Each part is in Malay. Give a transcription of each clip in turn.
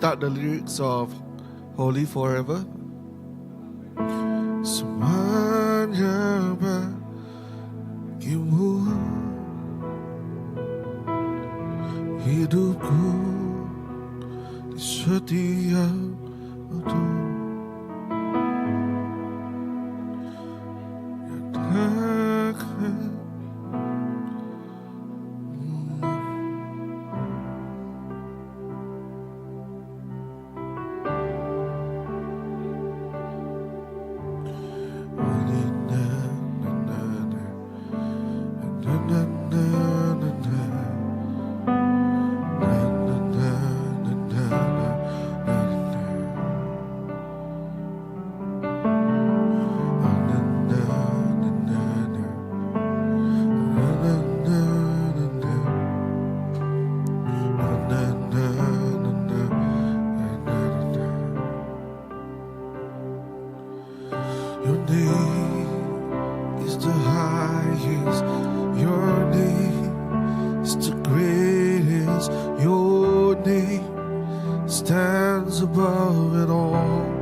out the lyrics of Holy Forever. Semuanya bagimu, hidupku di setiap waktu. Your name is the highest, your name is the greatest, your name stands above it all.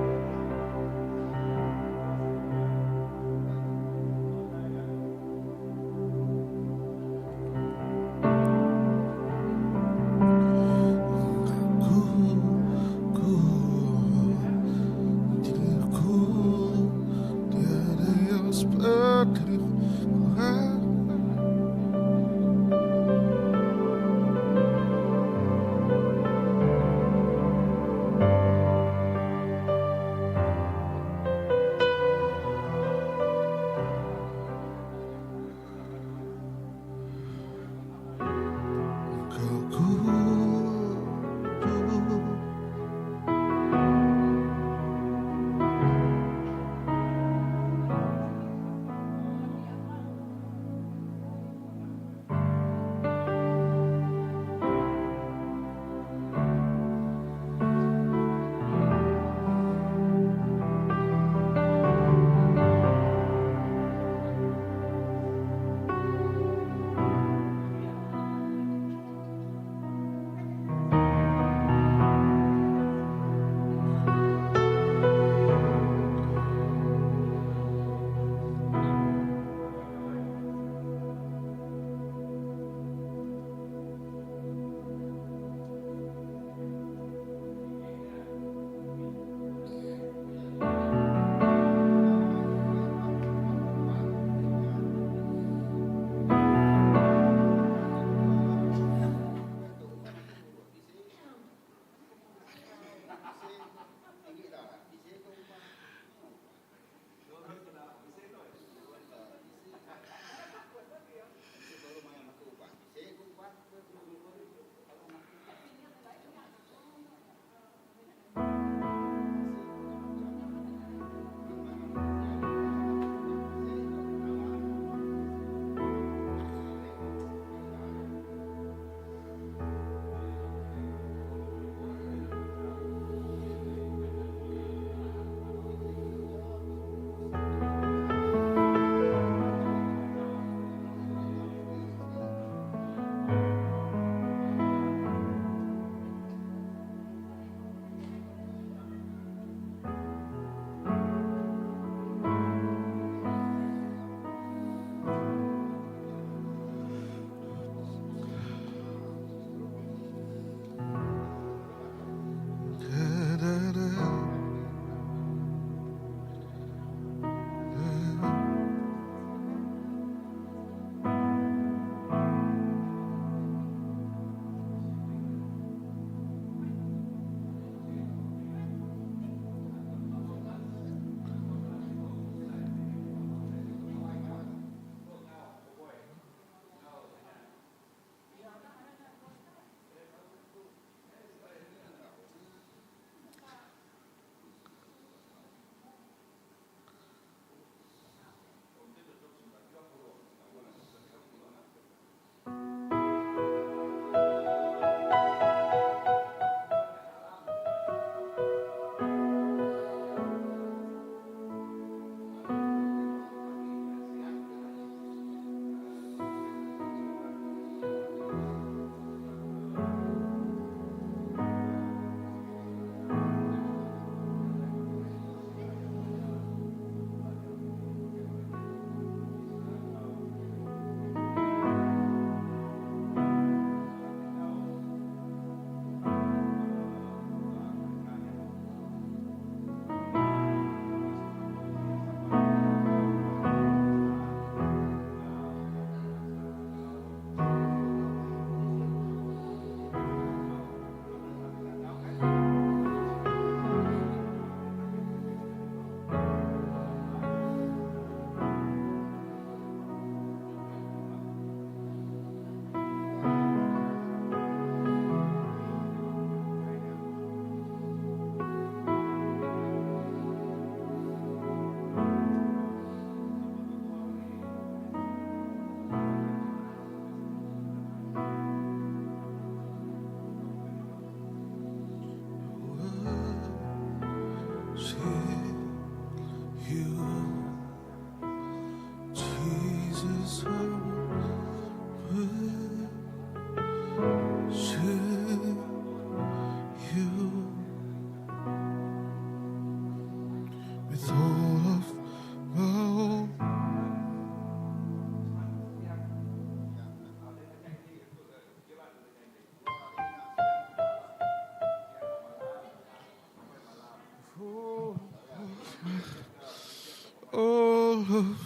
love.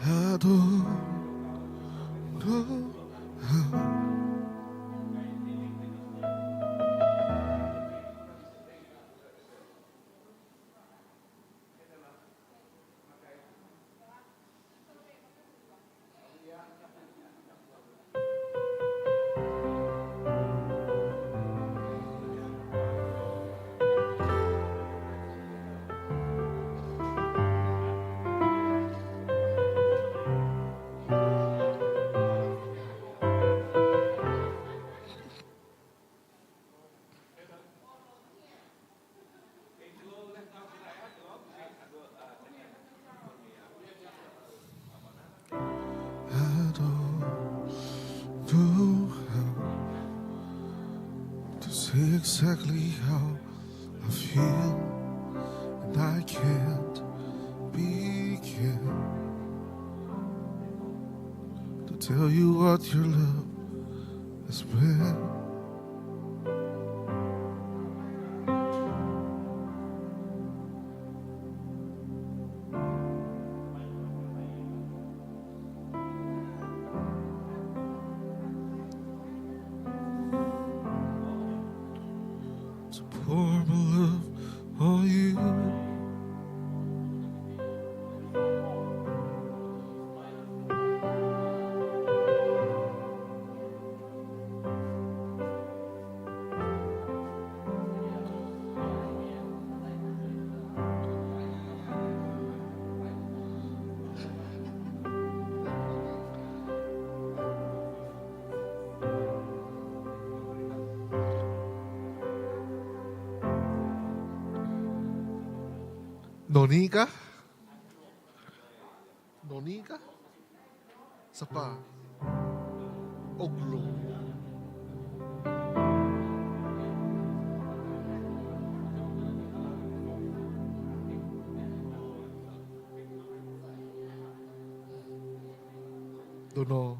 I don't know how. I don't know how to say exactly how I feel, and I can't begin to tell you what your love has been. To pour my love on you. Noni kah? Noni kah? Sapa? Oglo. Don't know.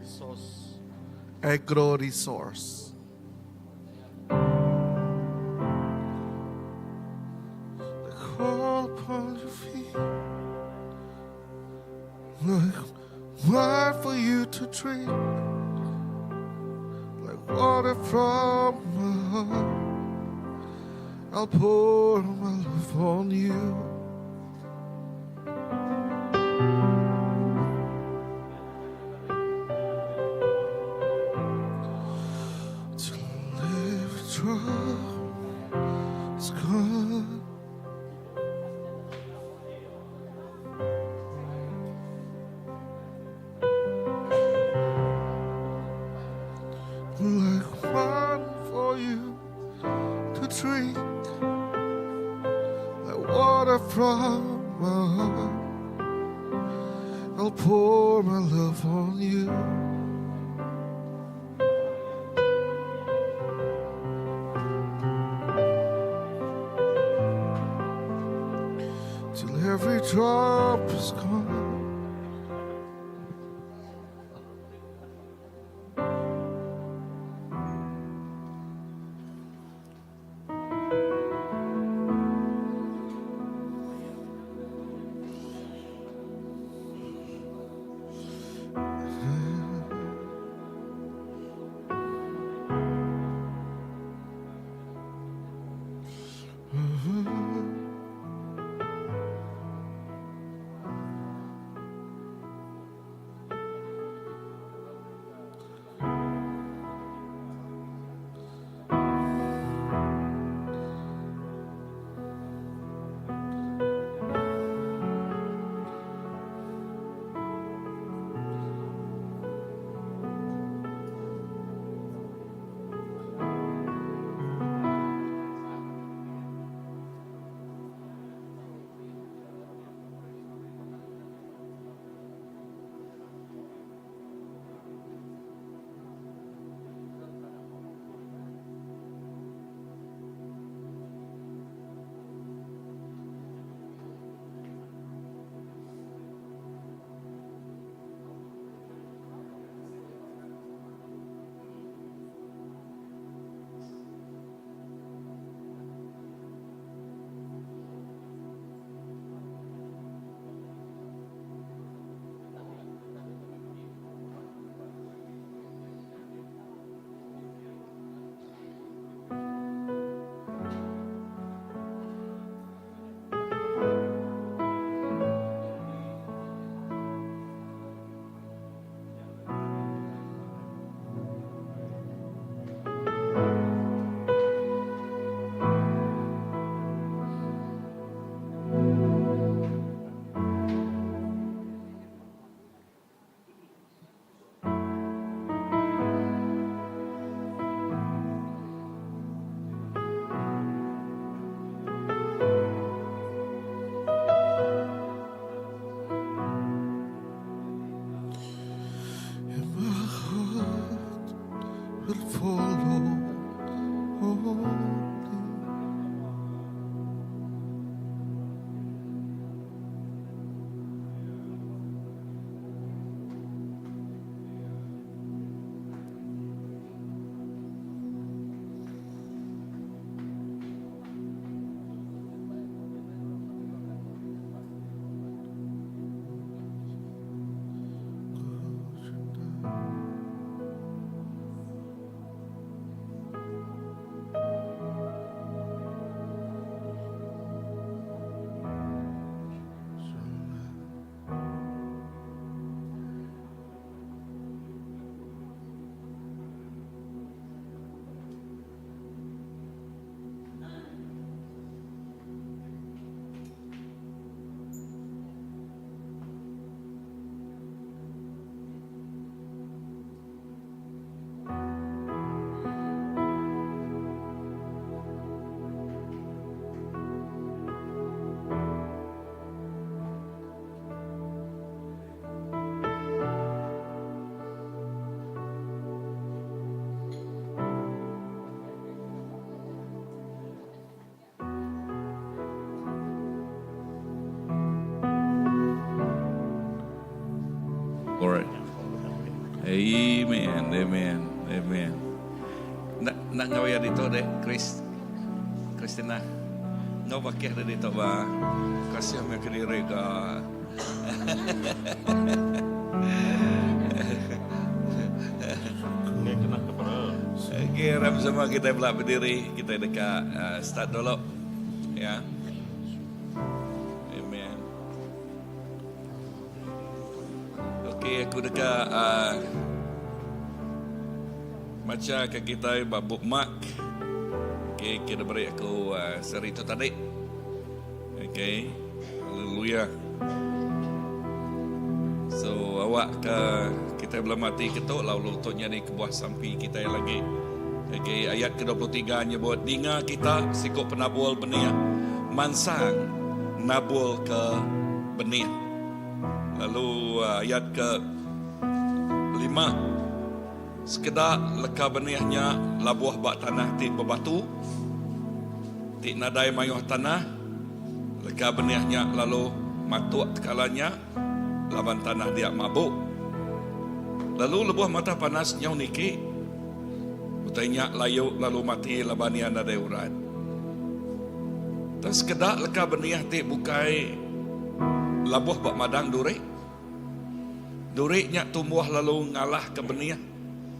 Resource. Agro resource. I call upon your feet like wine for you to drink, like water from my heart. I'll pour my love on you. Till every drop is gone. Like wine for you to drink, like water from my heart. I'll pour my love on you. Till every drop is gone. Alright. Amen. Amen. Amen. Nak ngawaya dito deh, Christina. Ngau bakih dito ba? Kasih me kediri ka. Okay, ram sama kita belah berdiri, kita dekat start dulu. Ya. Amen. Okay, aku dekat macam ke kita bookmark. Okay, kita beri aku seri itu tadi. Okay, haleluya. So awak ke kita belum mati ketuk lalu lututnya ni ke buah sampi kita yang lagi. Okay, ayat ke-23 nyebut dinga kita sikut penabul benih mansang nabul ke benih. Lalu ayat ke-5 sekedar leka benihnya labuah bak tanah tik berbatu tik nadai mayuh tanah leka benihnya lalu matuk tekalanya laban tanah dia mabuk. Lalu lebuah mata panas nyau niki utainya layu lalu mati labani anda daurat. Tas kedak leka benih tik bukai labuh bak madang durik. Duriknya tumbuh lalu ngalah ke benih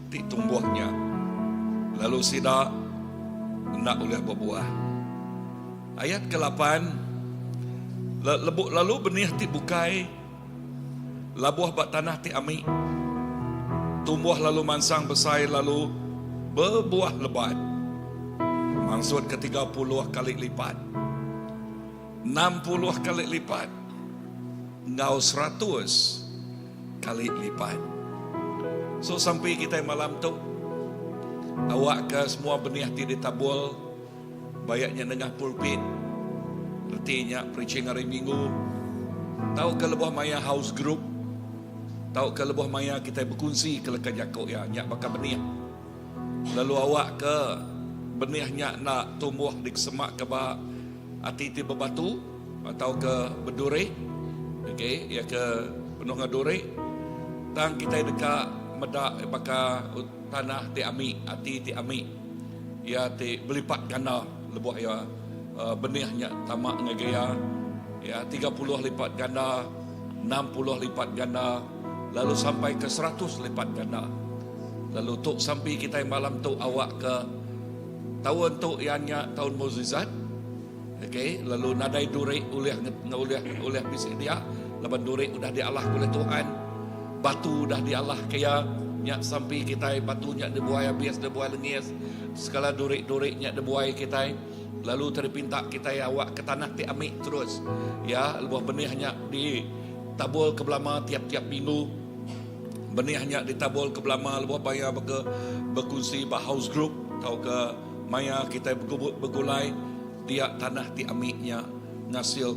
tik tumbuhnya. Lalu sidak nak oleh berbuah. Ayat ke-8 lalu benih tik bukai labuh bak tanah tik amik. Tumbuh lalu mansang besar lalu berbuah lebat. Maksud ke 30 kali lipat, 60 kali lipat, ngau 100 kali lipat. So sampai kita malam tu awak ke semua benih ti ditabul bayaknya dengah pulpit. Artinya preaching hari Minggu. Tahu ke lebuh maya house group. Tahu ke lebuh maya kita berkongsi ke lekat jakok ya nyak bakal benih. Lalu awak ke benihnya nak tumbuh di semak ke bah ati berbatu atau ke berduri. Okey, ya ke penuh ngaduri. Tang kita dekat medak bakal tanah ti ami, ati ti ami. Ya ti berlipat ganda lebuh ya benihnya tamak ngagaya. Ya 30 lipat ganda, 60 lipat ganda, lalu sampai ke 100 lipat ganda. Lalu tuk sampai kita malam tu awak ke tahun tu ianya tahun mukjizat. Okey, lalu nadai duri oleh bisik dia, laban duri udah dialah oleh Tuhan. Batu dah dialah kaya nyak sampai kita batunya dibuai bias dibuai lengis. Segala duri nyak dibuai kita. Lalu terpinta kita ya awak ke tanah ti amik terus. Ya, lebuh benihnya ditabul ke belama tiap-tiap minggu. Benihnya ditabul ke belama lebuh bayar berkongsi bah house group atau ke maya kita bergulai dia tanah ti amiknya ngasil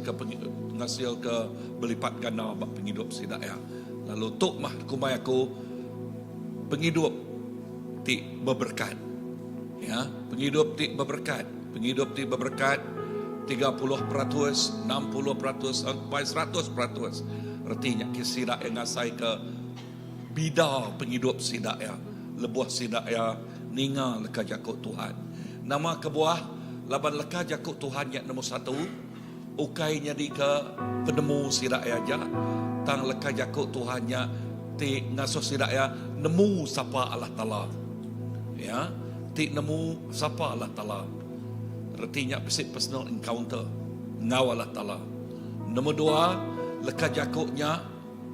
ke berlipat ganda bak penghidup sidak ya. Lalu tuk mah kumai aku penghidup ti berberkat. Ya, penghidup ti berberkat. Penghidup ti berberkat 30%, 60% sampai 100%. Artinya kesidak yang ngasai ke bida penghidup sidak ya. Lebuah sidak ya ninga leka jakut Tuhan. Nama kebuah laban leka jakut Tuhan yang nombor 1. Ukainya di ke penemu sidak ya ja. Tang leka jakut Tuhannya ti ngasuh sidak ya nemu sapa Allah Taala. Ya, ti nemu sapa Allah Taala. Artinya personal encounter ngau Allah Taala. Nombor 2, leka jakutnya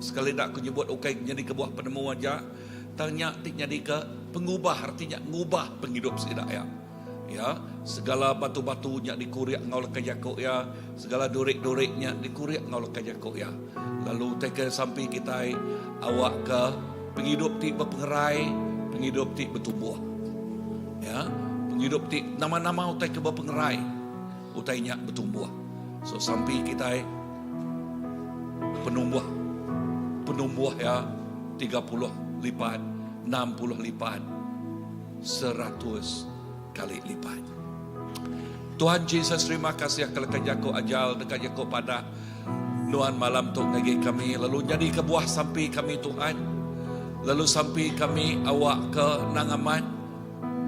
sekali nak aku nyebut ukai jadi kebuah penemu aja. Tanya ti jadi ke pengubah, artinya ngubah penghidup sidak ya. Ya, segala batu-batunya dikuriak ngau leka jakut ya, segala durik-duriknya dikuriak ngau leka jakut ya. Lalu teka sampai kita awak ke penghidup ti berpengerai, penghidup ti bertumbuh. Ya, penghidup ti nama-nama utai ke berpengerai, utainya bertumbuh. So sampai kita penumbuh ya 30 lipat, 60 lipat, 100 kali lipat. Tuhan Yesus terima kasih kalau kejaku ajal dekat jaku pada Nuan malam tu ngagi kami, lalu jadi ke buah sampai kami Tuhan. Lalu sampai kami awak ke nangaman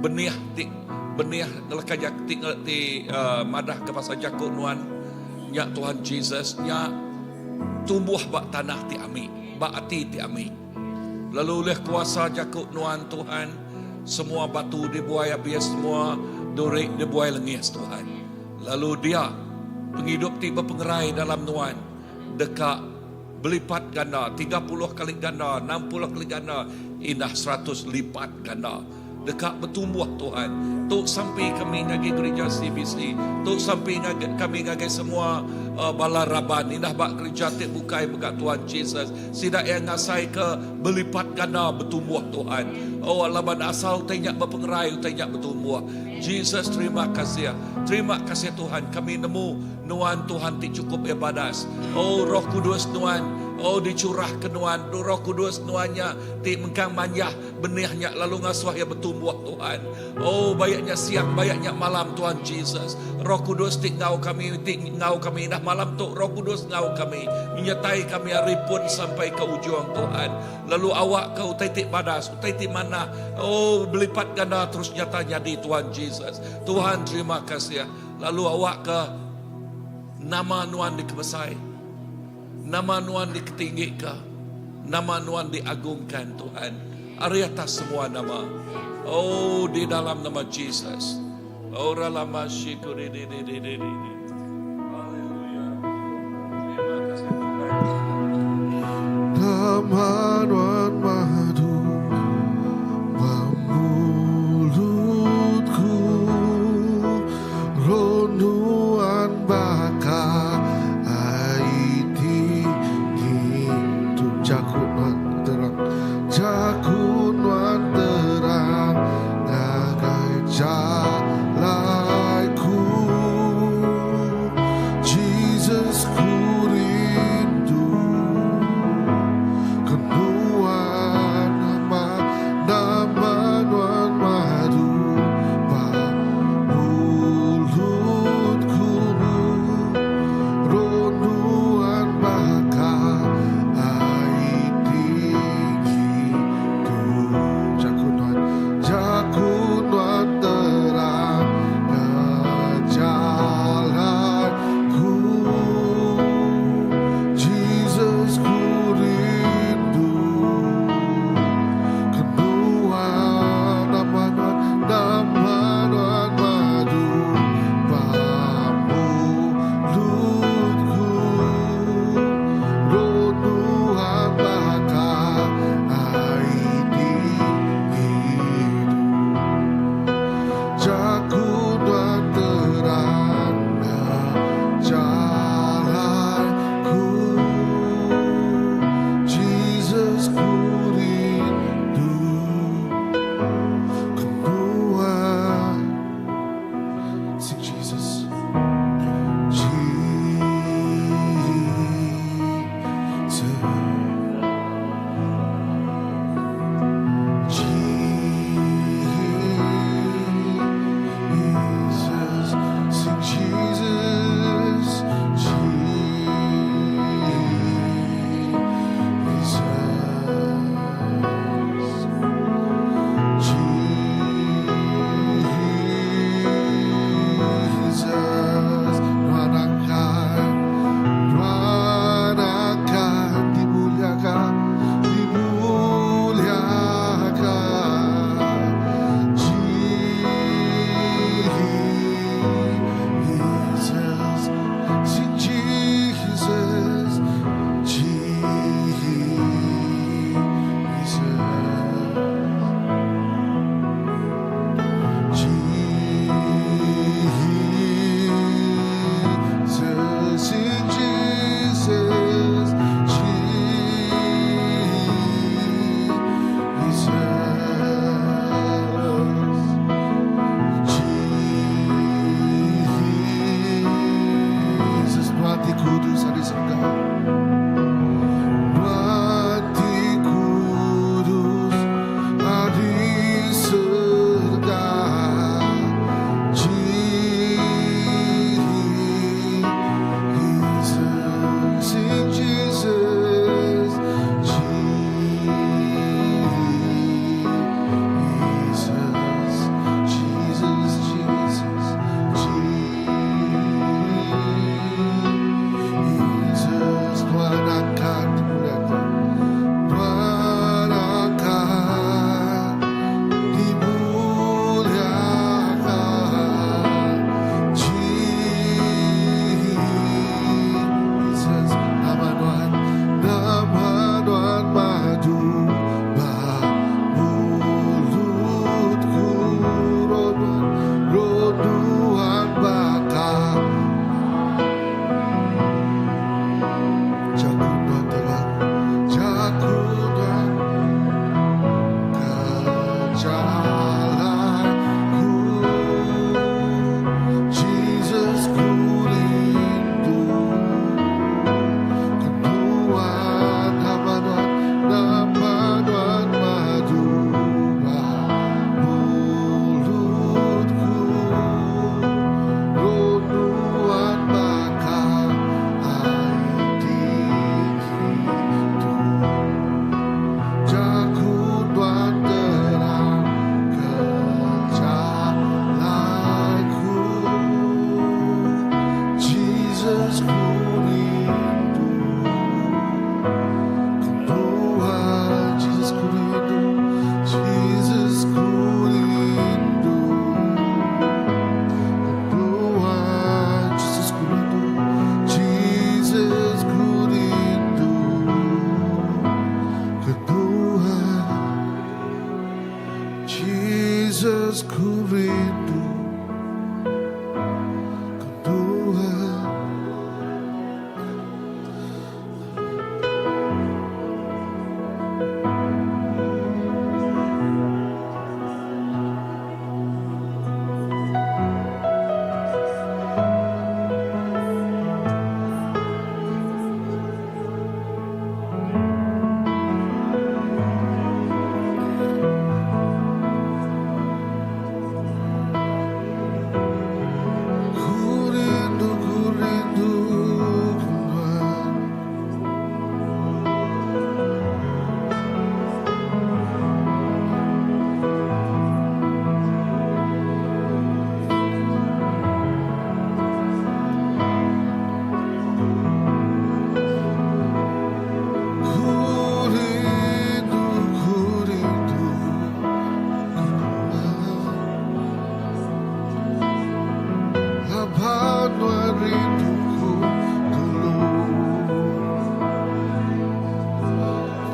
benih ngelakajak ti madah ke pasal jakut nuan nya Tuhan Jesus nya tumbuh bak tanah ti ami, bak ati ti ami. Lalu oleh kuasa jakut nuan Tuhan, semua batu dibuai habis, semua durik dibuai lengis Tuhan. Lalu dia penghidup tiba pengerai dalam nuan dekat berlipat ganda, 30 kali ganda, 60 kali ganda, indah 100 lipat ganda. Dekat bertumbuh Tuhan. Tuk sampai kami ngagi gereja CBC, tuk sampai kami ngagi semua balaraban, indah bak gereja tik bukai bekat Tuhan Jesus. Sidak yang ngasai ke berlipat ganda bertumbuh Tuhan. Oh laban asal tenyak berpengerai, tenyak bertumbuh. Jesus terima kasih. Terima kasih Tuhan, kami nemu nuan Tuhan ti cukup ibadas. Oh Roh Kudus nuan, oh dicurah ke nuan, Roh Kudus nuannya ti mengkang manjah benihnya lalu ngasuh ya bertumbuh Tuhan. Oh bayaknya siang, bayaknya malam Tuhan Jesus. Roh Kudus ti ngau kami dah malam tu Roh Kudus ngau kami, menyertai kami hari pun sampai ke ujung Tuhan. Lalu awak ke utai ti badas, utai ti mana, oh berlipat ganda terus nyatanya di Tuhan Jesus. Tuhan terima kasih. Lalu awak ke nama nuan dikebesai, nama nuan diketinggikan, nama nuan diagungkan Tuhan. Ari atas semua nama. Oh di dalam nama Jesus. Oh ralama syukuri di. Haleluya. Terima kasih Tuhan. Nama nuan madu memulutku, ronuan baka aiti gitu jakuan terang, jakuan terang ngagai jalanku. Jesus ku rindu kenuan nama nuan madu mulutku, ronuan baka aiti gitu jakuan terang jalanku. Jesus ku rindu kenuan nama nuan madu mulutku, ronuan baka aiti hidup jakuan terang jalanku. Jesus ku rindu kenuan. Sing Jesus. Jesus, sing Jesus, Jesus, Ranakan Yesus ku rindu Tuhan.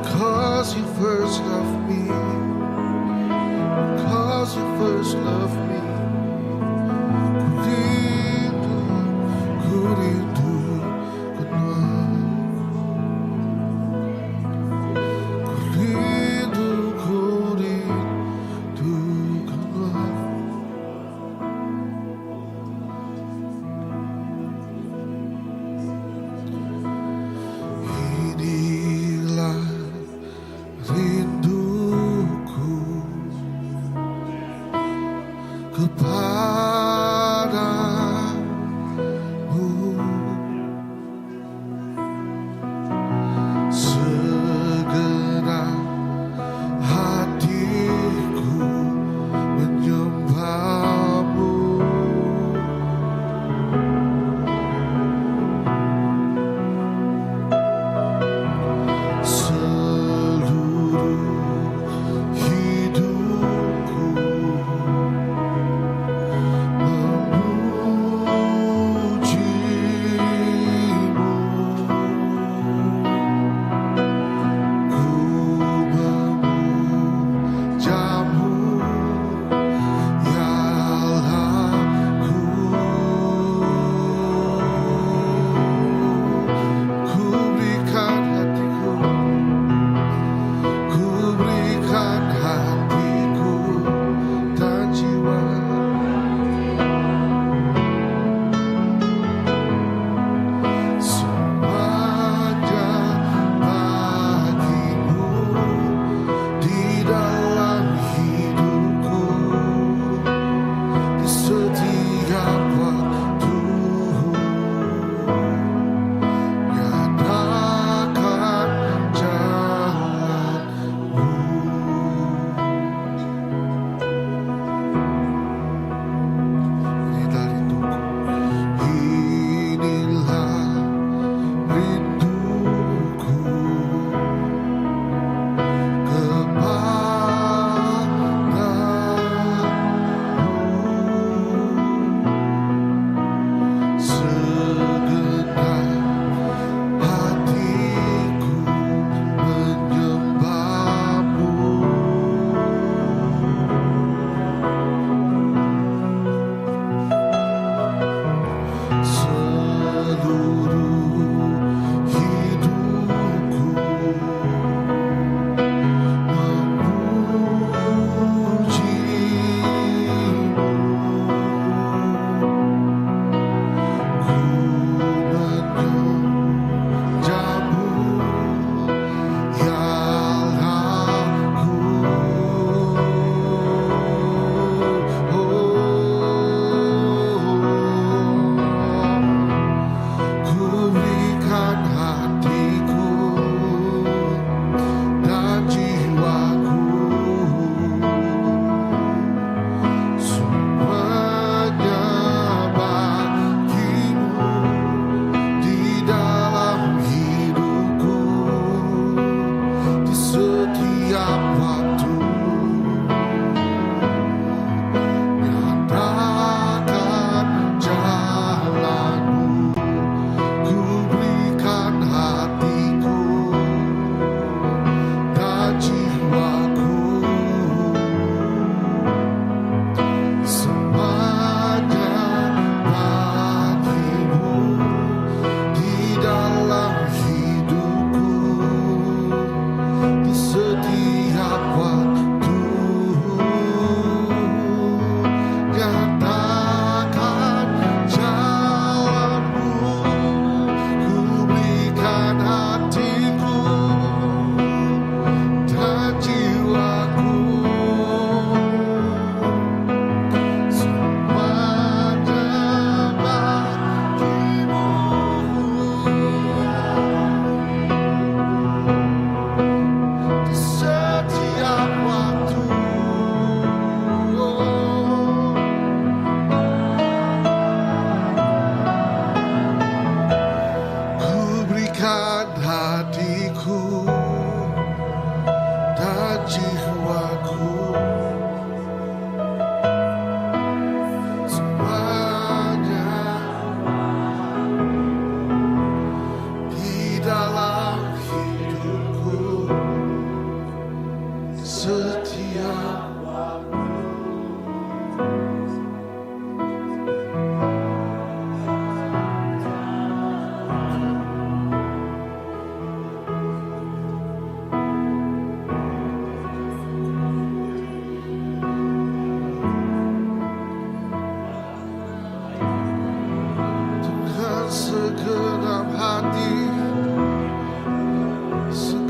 Because you first loved me, because you first loved me, ku rindu Tuhan. Ku rindu Tuhan. Inilah rinduku,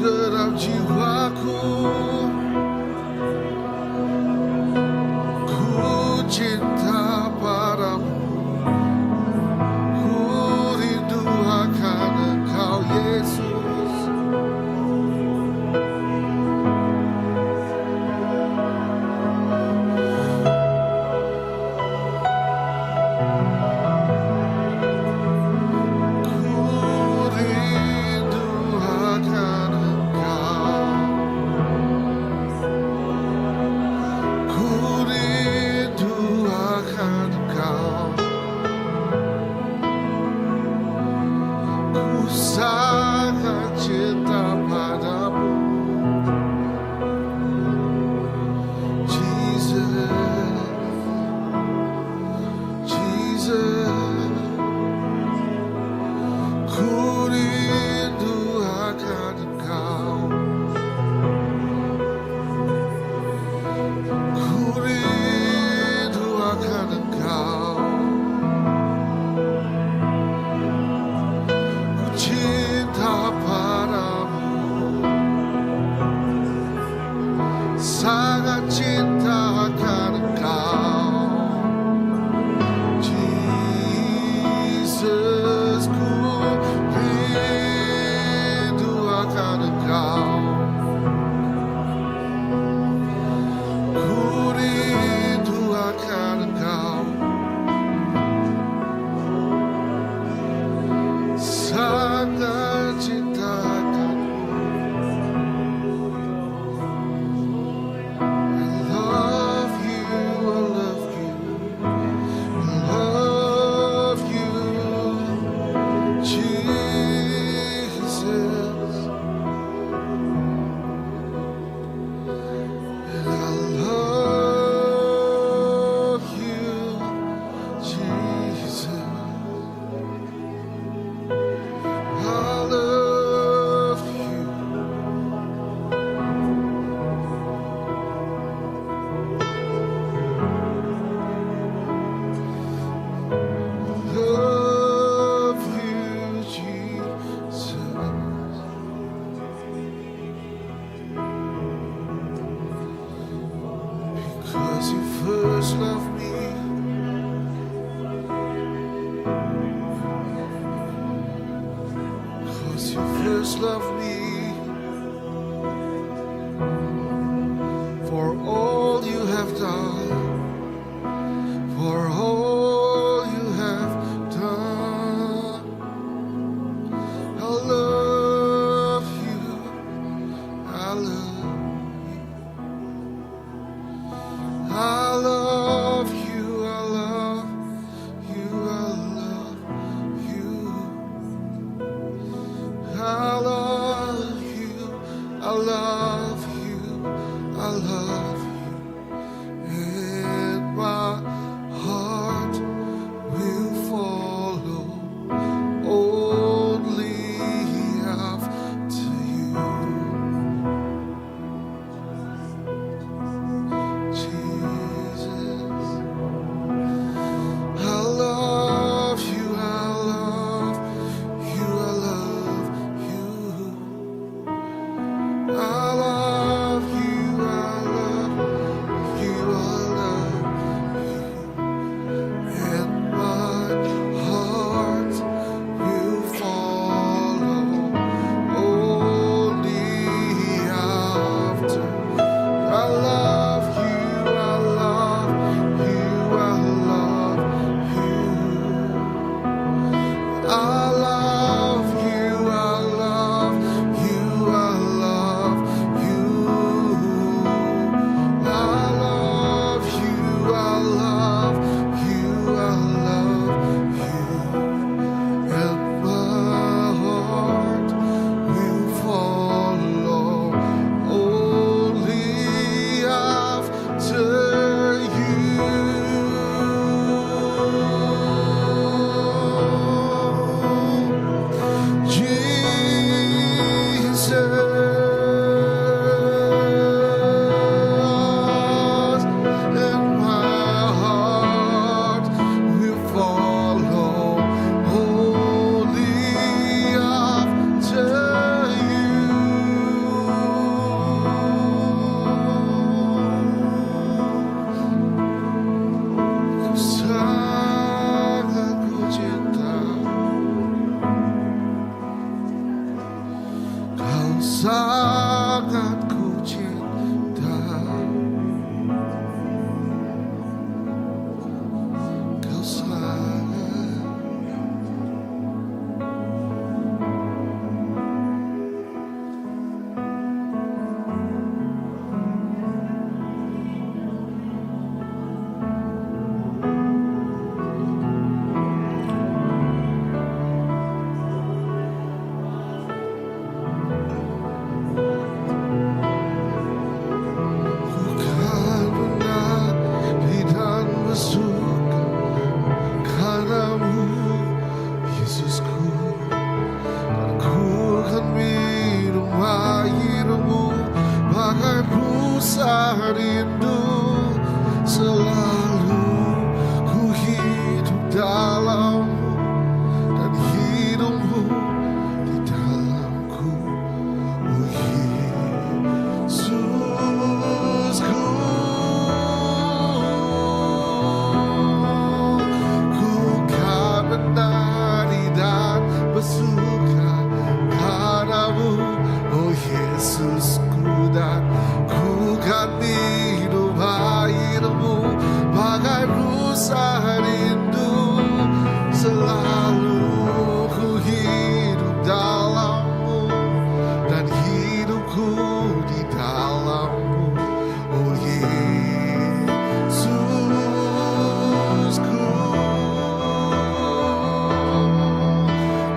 segenap jiwaku, ku cinta padamu, ku rindu akan Engkau Yesus. Sangat cinta padamu, Jesus, Jesus. Ku rindu akan Engkau, ku rindu akan Engkau. Cinta padamu, sangat cinta akan Engkau, Jesus. Ku rindu akan Engkau, ku rindu akan Engkau. Sangat cinta akanmu. I love you, I love you, I love you, Jesus. And I love you, Jesus. I love you. Love you, Jesus. Because you first loved me. Because you first loved me, for all you have done, for all you have done. I love you, I love you, I love you, I love you, I love you. I love you, I love you, I love you, and my heart will follow only after you, Jesus. I love you, I love you, I love you. I love you, I love sangat ku cinta. Kau sangat. Bukan menari dan bersuka karenamu, Yesusku. Aku akan minum airmu bagai busa rindu. Selalu ku hidup dalammu dan hidupmu di dalamku. Oh Yesusku, ku kan menari dan bersuka padamu. Oh Yesusku, dan ku kan minum airmu bagai busa rindu. Selalu ku hidup dalammu dan hidupku di dalammu. Oh Yesusku,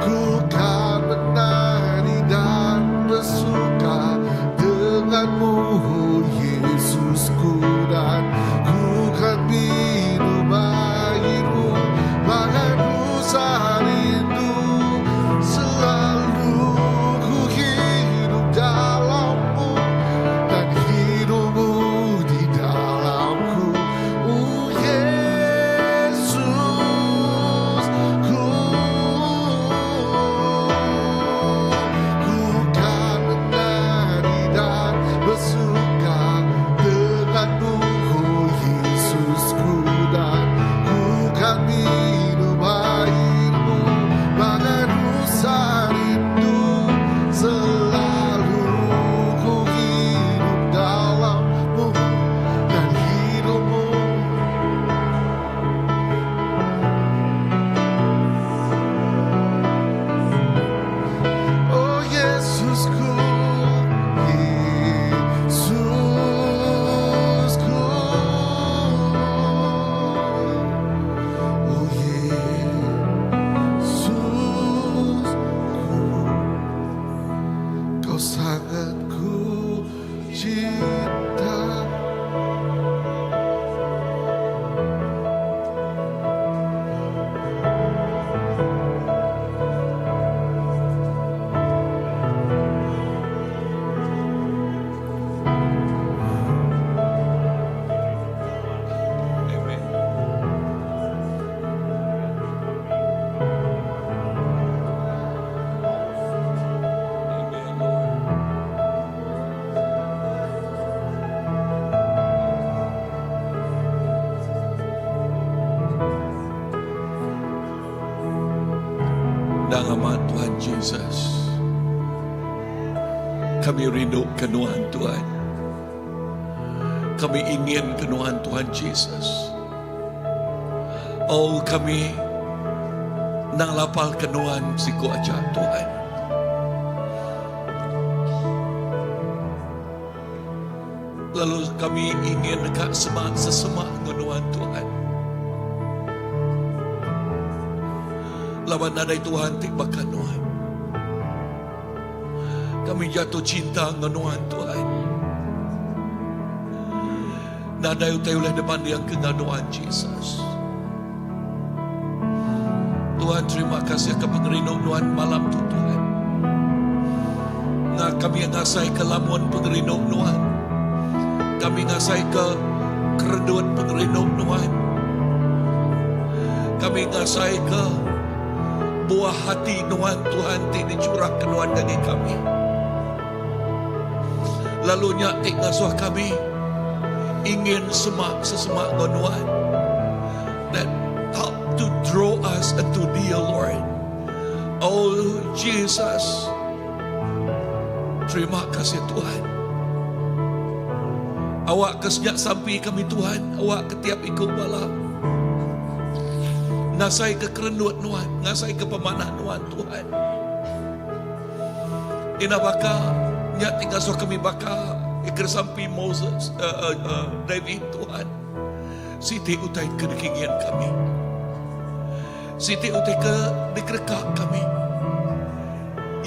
ku kan menari dan bersuka denganmu. Oh Yesusku, dan ku kan minum airmu bagai busa rindu. Selalu ku hidup dalammu dan hidupmu di dalamku. Oh Yesusku, ku kan menari dan bersuka denganmu. Oh Yesusku, dan ku kan minum airmu bagai busa rindu. Selalu ku hidup dalammu dan hidupmu. Oh Yesusku, Yesusku, oh Yesusku, kau sangat ku cinta. Amen. Amen, Lord. Nama Tuhan Yesus, kami rindu kenuhan Tuhan. Kami ingin kenuhan Tuhan Yesus. Oh, kami nang lapal kenuhan si kuaca Tuhan. Lalu kami ingin dekat semak kenuhan Tuhan. Lawan nadai Tuhan tik bakanuhan. Kami jatuh cinta ngenuhan Tuhan. Nadai utai oleh depan yang keganuhan Yesus. Tuhan, terima kasih ke pengerinok Tuhan malam tu Tuhan. Nah, kami ngasai ke lamuan pengerinok Tuhan. Kami ngasai ke keredut pengerinok Tuhan. Kami ngasai ke buah hati Tuhan, Tuhan tidak dicurah keluar dari kami. Lalu nyatik ngasuh kami ingin sesemak Tuhan that help to draw us unto thee, O Lord. Oh Jesus, Terima kasih Tuhan. Awak kesejak sampai kami Tuhan. Awak ketiap ikut bala. Ngasai ke kerenduan Tuhan. Ngasai ke pemanah Tuhan. Ina baka. Nyak tinggal so kami baka. Ikir sampai Moses. David Tuhan. Siti utai ke dikingian kami. Siti utai ke dikerekak kami.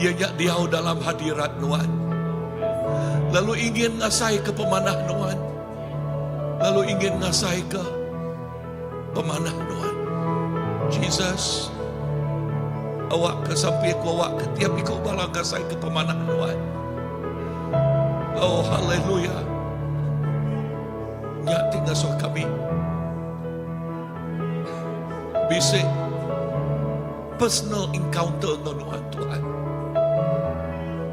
Ia nyak diau dalam hadirat Tuhan. Lalu ingin ngasai ke pemanah Tuhan. Lalu ingin ngasai ke pemanah Tuhan. Jesus, awak ke sampai ku awak ke tiap ikut bala ngasai ke pemanah Tuhan. Oh haleluya. Nyak tinggal so kami. Bisik personal encounter dengan Tuhan.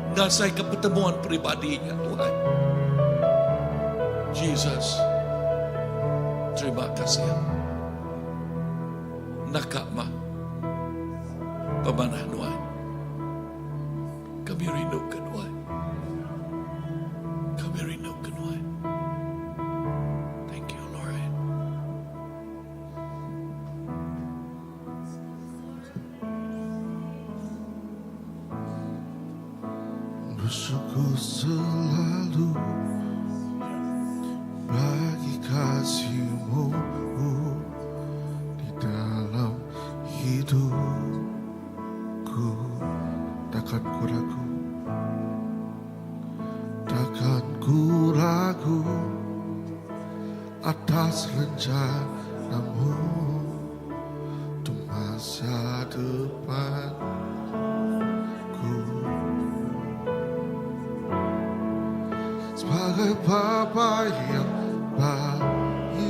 Ngasai ke pertemuan pribadinya Tuhan. Jesus, terima kasih. Nakak mah pemanah Tuhan. Kami rindukan Tuhan. Kami rindukan Tuhan. Thank you Lord. Bersyukur selalu bagi kasih-Mu di dalam hidupku. Takkan ku ragu, takkan ku ragu atas rencana-Mu untuk masa depanku. Sebagai Bapa yang baik,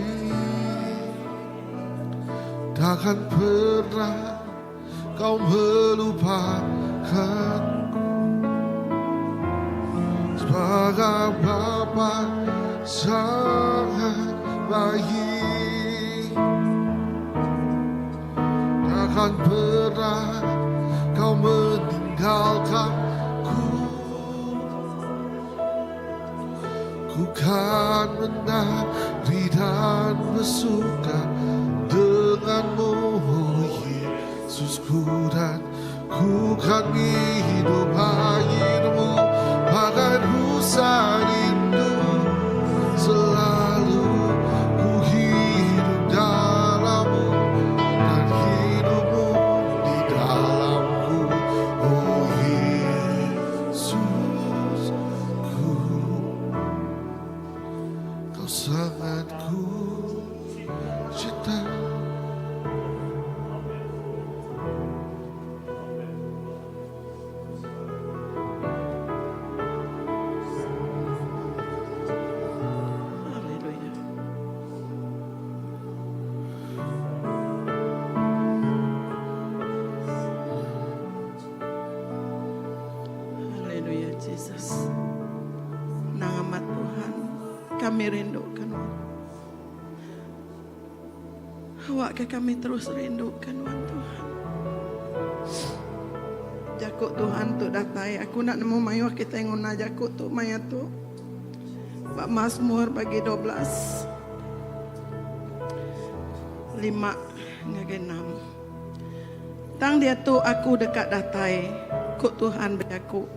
takkan pernah Kau melupakanku. Sebagai Bapa sangat baik, takkan pernah Kau meninggalkanku. Ku kan menari dan bersuka denganmu, oh Yesusku, dan ku kan hidup hidupmu bagai rusa rindu. Selalu ku hidup dalammu dan hidupmu di dalamku, oh Yesusku. Kau sangat ku cinta. Haleluya Jesus. Nama Tuhan, kami rindukan Awak ke kami terus rindukan Tuhan. Jakut Tuhan tu datai. Aku nak nemu mayuh kita nguna jakut tu maya tu. Bak Mazmur bagi 12. 5 ngage 6. Tang dia tu aku dekat datai. Kut Tuhan berjaku.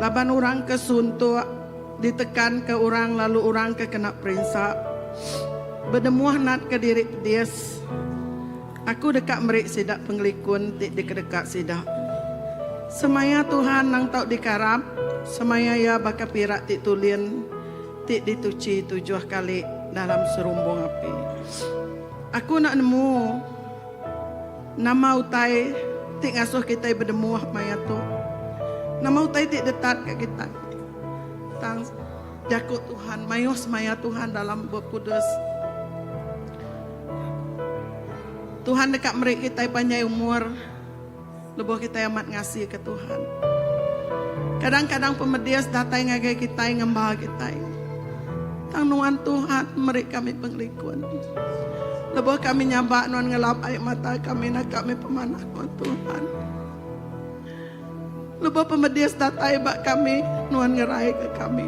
Laban orang ke suntuk, ditekan ke orang, lalu orang ke kena perinsak. Berdemuah nat ke diri pedias. Aku dekat merik sidak penglikun, tik dekat sidak. Semaya Tuhan nang tau dikarap, semaya ya baka pirak tik tulin, tik dituci 7 kali dalam serumbung api. Aku nak nemu nama utai tik ngasuh kita berdemuah maya tu. Nama utai tik detat ke kita. Tang jakut Tuhan, mayuh semaya Tuhan dalam berkudus. Tuhan dekat merik kita panjang umur. Lebuh kita amat ngasih ke Tuhan. Kadang-kadang pemedias datang ngagai kita ngembah kita. Tang nuan Tuhan merik kami penglikun. Lebuh kami nyabak nuan ngelap air mata kami nak kami pemanah nuan Tuhan. Lebih pemedias datai bak kami, Nuan ngerai ke kami.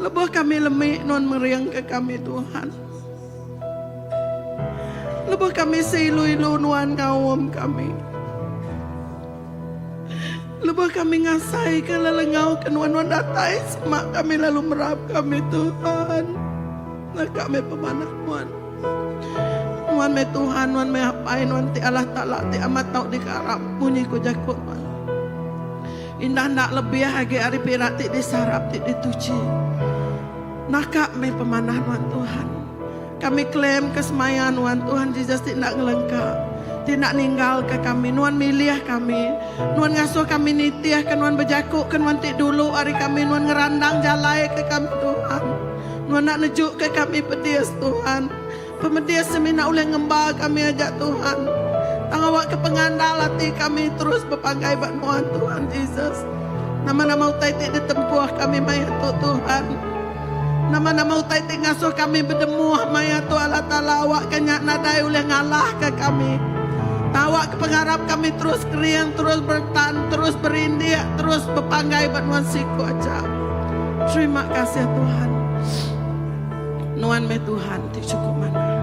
Lebih kami lemik, Nuan meriang ke kami Tuhan. Lebih kami seilu-ilu, Nuan ngawam kami. Lebih kami ngasai ke lelengau ke Nuan datai, semak kami lalu merap kami Tuhan. Nah kami pemanah Nuan. Nuan me Tuhan, Nuan me hapai, Nuan ti Allah Ta'ala, ti amat tau dikarap, bunyi ku jakut Nuan. Indah nak lebih hagi hari pirat ti disarap, ti dituci. Nakak me pemanah Nuan Tuhan. Kami klaim kesemayan Nuan Tuhan Jesus tidak ngelengkap. Tidak ninggal ke kami. Nuan milih kami. Nuan ngasuh kami nitiah ke Nuan bejakuk ke Nuan ti dulu hari kami. Nuan ngerandang jalai ke kami Tuhan. Nuan nak nejuk ke kami pedias Tuhan. Pemedias semina oleh ngembal kami aja Tuhan. Tangawak ke pengandal hati kami terus berpanggai bak Nuan Tuhan Jesus. Nama-nama utai ti ditempuh kami maya Tuhan. Nama-nama utai ti ngasuh kami berdemuh maya tu Allah Ta'ala. Awak kenyak nadai oleh ngalah ke kami. Awak ke pengharap kami terus keriang, terus bertahan, terus berindia, terus berpanggai bak Nuan siku aja. Terima kasih Tuhan. Nuan me Tuhan ti cukup mana.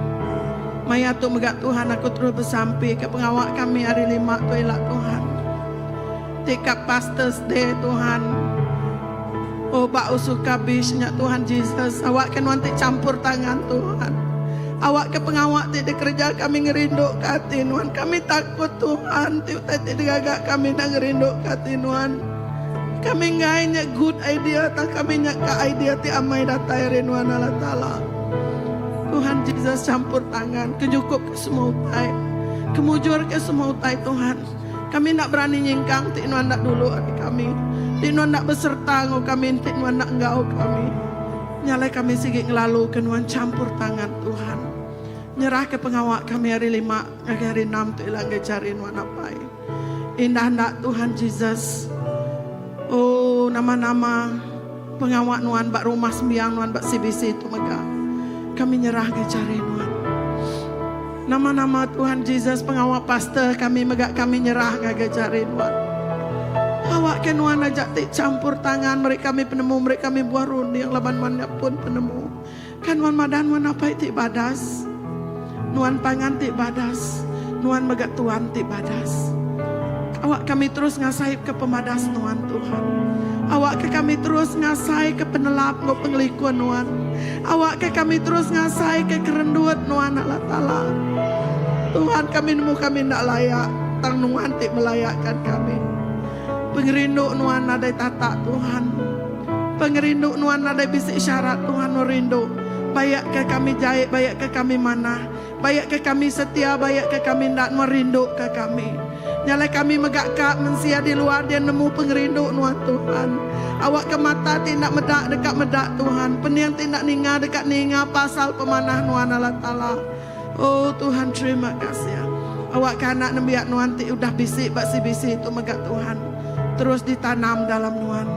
Maya tu megak Tuhan aku terus bersampai ke pengawak kami hari 5 tu elak Tuhan. Tikap Pastors Day Tuhan. Oh bak usuk kabisnya Tuhan Jesus. Awak ke Nuan ti campur tangan Tuhan. Awak ke pengawak ti dikerja kami ngerinduk kati Nuan. Kami takut Tuhan. Ti digagak kami nak ngerinduk kati Nuan. Kami ngainya good idea. Tak kami nyak ka idea ti amai datai Nuan Allah Ta'ala. Tuhan Jesus campur tangan, kejukup ke semua utai, kemujur ke semua utai Tuhan. Kami nak berani nyingkang, ti Nuan nak dulu adik kami. Ti Nuan nak beserta ngau kami, ti Nuan nak enggau kami. Nyalai kami sigi ngelalu ke Nuan campur tangan Tuhan. Nyerah ke pengawak kami hari 5, hari 6 tu ilang cari Nuan apai. Indah nak Tuhan Jesus. Oh nama-nama pengawak Nuan bak rumah sembiang Nuan bak CBC itu megah. Kami nyerah ke cari Nuan. Nama-nama Tuhan Jesus pengawal pastor kami megak kami nyerah ke cari Nuan. Awak ke Nuan ajak tik campur tangan mereka kami penemu mereka kami buah rundi yang laban mannya pun penemu. Kan Nuan madan Nuan apa tik badas. Nuan pangan tik badas. Nuan megak Tuhan tik badas. Awak kami terus ngasai ke pemadas Nuan Tuhan. Awak ke kami terus ngasai ke penelap ngau pengelikuan Nuan. Awak ke kami terus ngasai ke kerenduat Nuan Allah Ta'ala. Tuhan kami nemu kami nak layak. Tang Nuan tik melayakkan kami. Pengerindu Nuan nadai tata Tuhan. Pengerindu Nuan nadai bisik syarat Tuhan merindu. Bayak ke kami jahit, bayak ke kami mana. Bayak ke kami setia, bayak ke kami nak merindu ke kami. Nyalai kami megak kak mensia di luar dia nemu pengerindu Nuan Tuhan. Awak ke mata tindak medak dekat medak Tuhan. Peniang tindak ninga dekat ninga pasal pemanah Nuan Allah Ta'ala. Oh Tuhan terima kasih. Awak ke anak nembiak Nuan ti udah bisik bak si bisik itu megak Tuhan. Terus ditanam dalam Nuan.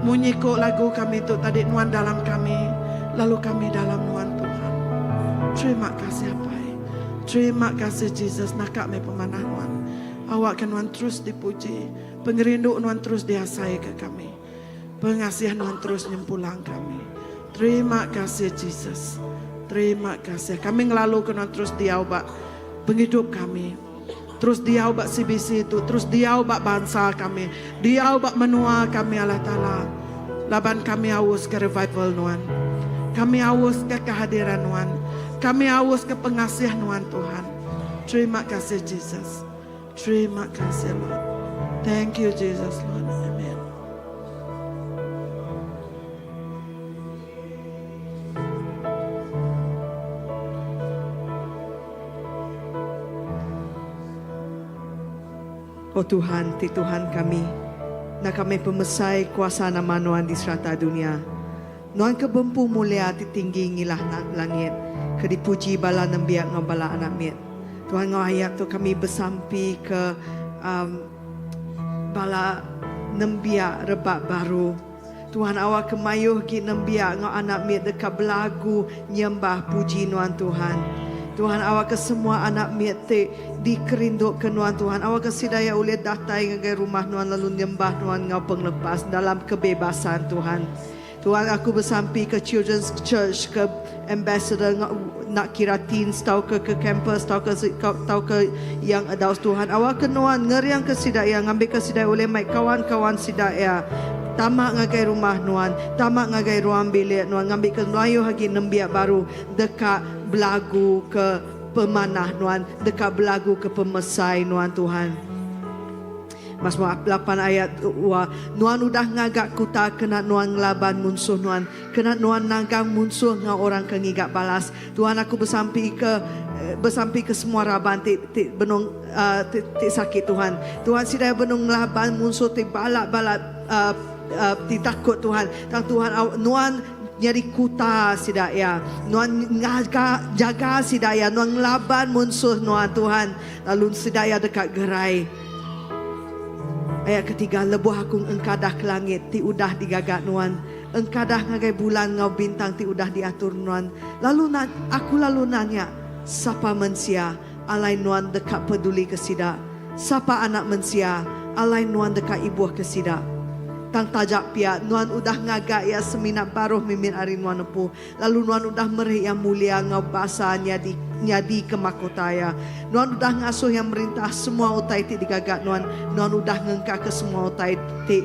Munyiko lagu kami itu tadi Nuan dalam kami. Lalu kami dalam Nuan Tuhan. Terima kasih Apai. Terima kasih Jesus nakak me pemanah Nuan. Awak kan Nuan terus dipuji. Pengerindu Nuan terus diasai ke kami. Pengasihan Nuan terus nyempulang kami. Terima kasih Jesus. Terima kasih. Kami ngelalu ke Nuan terus diau bak penghidup kami. Terus diau bak CBC itu. Terus diau bak bangsa kami. Diau bak menua kami Allah Ta'ala. Laban kami haus ke revival Nuan. Kami haus ke kehadiran Nuan. Kami haus ke pengasihan Nuan Tuhan. Terima kasih Jesus. Terima kasih Lord. Thank you Jesus Lord. Amen. Oh Tuhan, ti Tuhan kami, na kami pemesai kuasa nama Nuan di serata dunia. Nuan kebempu mulia ti tinggi ngilah na langit, kedipuji bala nembiak ngabala anak miet. Tuhan ngayat tu kami bersampi ke bala nembiak rebak baru. Tuhan awak kemayuh ki nembiak ngau anak miet dekat belagu nyembah puji Nuan Tuhan. Tuhan, awak ke semua anak miete dikerinduk ke Nuan Tuhan. Awak ke sidaya oleh datai ngagai rumah Nuan lalu nyembah Nuan ngau penglepas dalam kebebasan Tuhan. Tuhan, aku bersampi ke Children's Church, ke Ambassador nak kira teens, tau ke campus, tau ke yang adults Tuhan. Awak ke Nuan ngeriang ke sidaya, ngambil ke sidaya oleh mai kawan-kawan sidaya. Tamak ngagai rumah Nuan, tamak ngagai ruang bilik Nuan, ngambil ke Melayu lagi nembiak baru dekat belagu ke pemanah Nuan, dekat belagu ke pemesai Nuan Tuhan. Mazmur 8 ayat Nuan udah ngagak kuta kena Nuan ngelaban musuh Nuan, kena Nuan nagang musuh ngau orang kengigak balas. Tuhan, aku bersampi ke semua raban ti benung ti sakit Tuhan. Tuhan sidaya benung ngelaban musuh ti balak-balak ti takut Tuhan. Tuhan Nuan nyari kuta sidaya, Nuan jaga sidaya, Nuan ngelaban musuh Nuan Tuhan. Lalu sidaya dekat gerai. Ayat ketiga, lebuh aku engkadah ke langit ti udah digagak Nuan, engkadah ngagai bulan ngau bintang ti udah diatur Nuan. Aku lalu nanya, siapa mensia alai Nuan dekat peduli kesida, siapa anak mensia alai Nuan dekat ibuah kesida. Tang tajak pia Nuan udah ngagak ya seminat baruh mimin ari Nuan nepu. Lalu Nuan udah merih yang mulia ngau basa nyadi ke makotaya. Nuan udah ngasuh yang merintah semua utai ti digagak Nuan. Nuan udah ngengka ke semua utai ti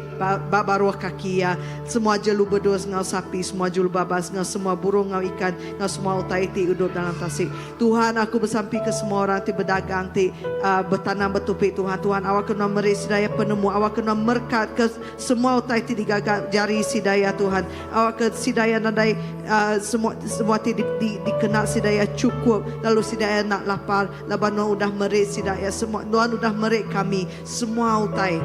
baruh kaki ya. Semua jelu bedus ngau sapi, semua jelu babas ngau semua burung ngau ikan, ngau semua utai ti udut dalam tasik. Tuhan, aku bersampi ke semua orang ti berdagang ti bertanam bertupik Tuhan. Tuhan, awak kena merih sidaya penemu, awak kena merkat ke semua utai ti digagak jari sidaya Tuhan. Awak ke sidaya nadai semua ti dikenal sidaya cukup. Lalu sidaya nak lapar, laban Nuan udah merik sidaya semua. Nuan udah merik kami semua utai.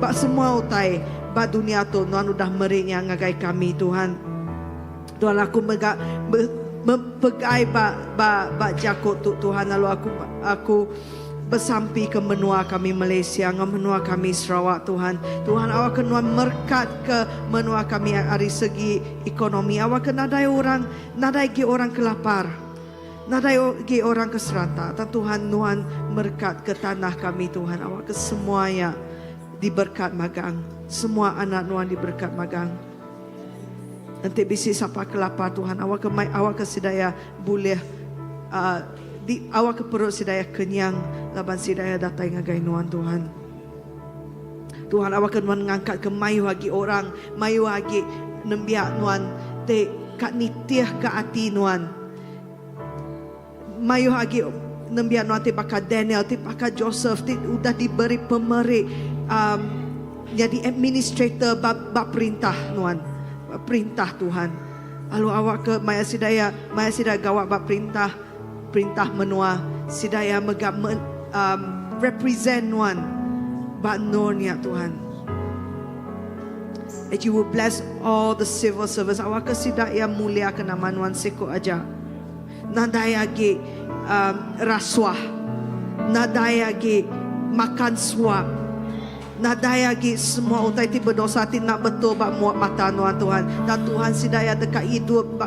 Bak semua utai, bak dunia tu Nuan udah meriknya ngagai kami Tuhan. Tuhan, aku mempegai bak jakut tu Tuhan. Lalu aku bersampi ke menua kami Malaysia, ke menua kami Sarawak Tuhan. Tuhan, awak kena merkat ke menua kami dari segi ekonomi. Awak kena nadai orang kelapar, nadai orang keserata. Tuhan, Nuan merkat ke tanah kami Tuhan. Awak ke semuanya diberkat magang, semua anak Nuan diberkat magang. Nanti bisi siapa kelapar Tuhan, awak ke sidaya boleh awak ke perut sidaya kenyang, laban sidaya datang ngagai Nuan Tuhan. Tuhan, awak Nuan ngangkat ke mayu lagi orang, mayu lagi nembiak Nuan te kat nitiah ke hati Nuan. Mayu lagi nembiak Nuan te pakar Daniel, te pakar Joseph, te udah diberi pemerik jadi administrator bab perintah Nuan, perintah Tuhan. Lalu awak ke maya sidaya gawat bab perintah menua sidaya represent Nuan bab nornya Tuhan. That you will bless all the civil service. Awak ke sidaya mulia ke nama Nuan seko aja. Nadaya ge rasuah, nadaya ge makan suap, nadaya gi semua utai ti berdosa ti nak betul bak muat mata Nuan Tuhan. Dan Tuhan sidaya dekat hidup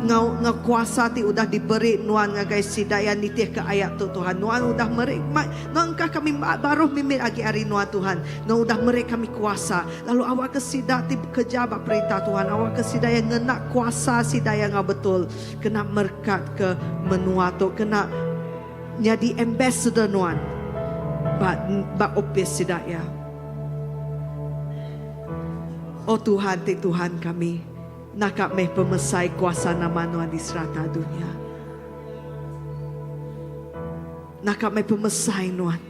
ngau kuasa ti udah diberi Nuan ngagai sidaya nitih ke ayat tu Tuhan. Nuan udah merik Nuan engkau kami baru mimit agi hari Nuan Tuhan. Nuan udah merik kami kuasa. Lalu awak ke sidak ti kerja bak perintah Tuhan. Awak ke sidaya ngenak kuasa sidaya ngau betul. Kena merkat ke menua tu, kena jadi ambassador Nuan bak opis sidaya. Oh Tuhan, ti Tuhan kami, nakap meh pemesai kuasa nama Nuan di serata dunia. Nakap meh pemesai Nuan.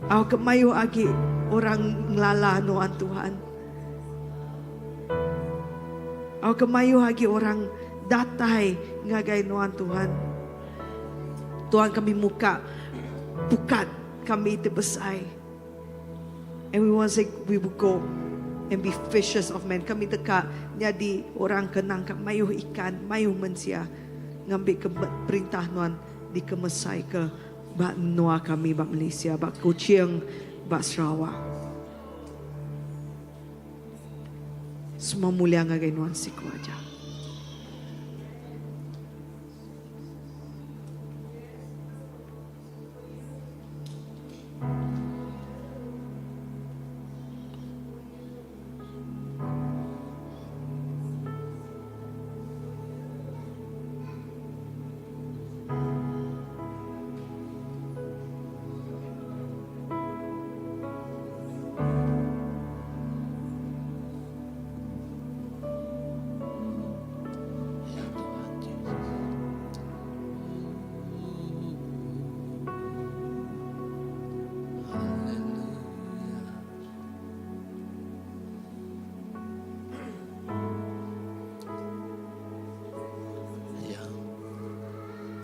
Awak kemayu agi orang ngelala Nuan Tuhan. Awak kemayu agi orang datai ngagai Nuan Tuhan. Tuhan, kami muka pukat kami terbesai. And we want to say we will go and be fishers of men. Kami dekat jadi orang kenang kat mayuh ikan, mayuh manusia. Ngambil ke perintah Nuan dikemesai ke bak Nuan kami, bak Malaysia, bak Kuching, bak Sarawak. Semua mulia ngagai Nuan siku aja.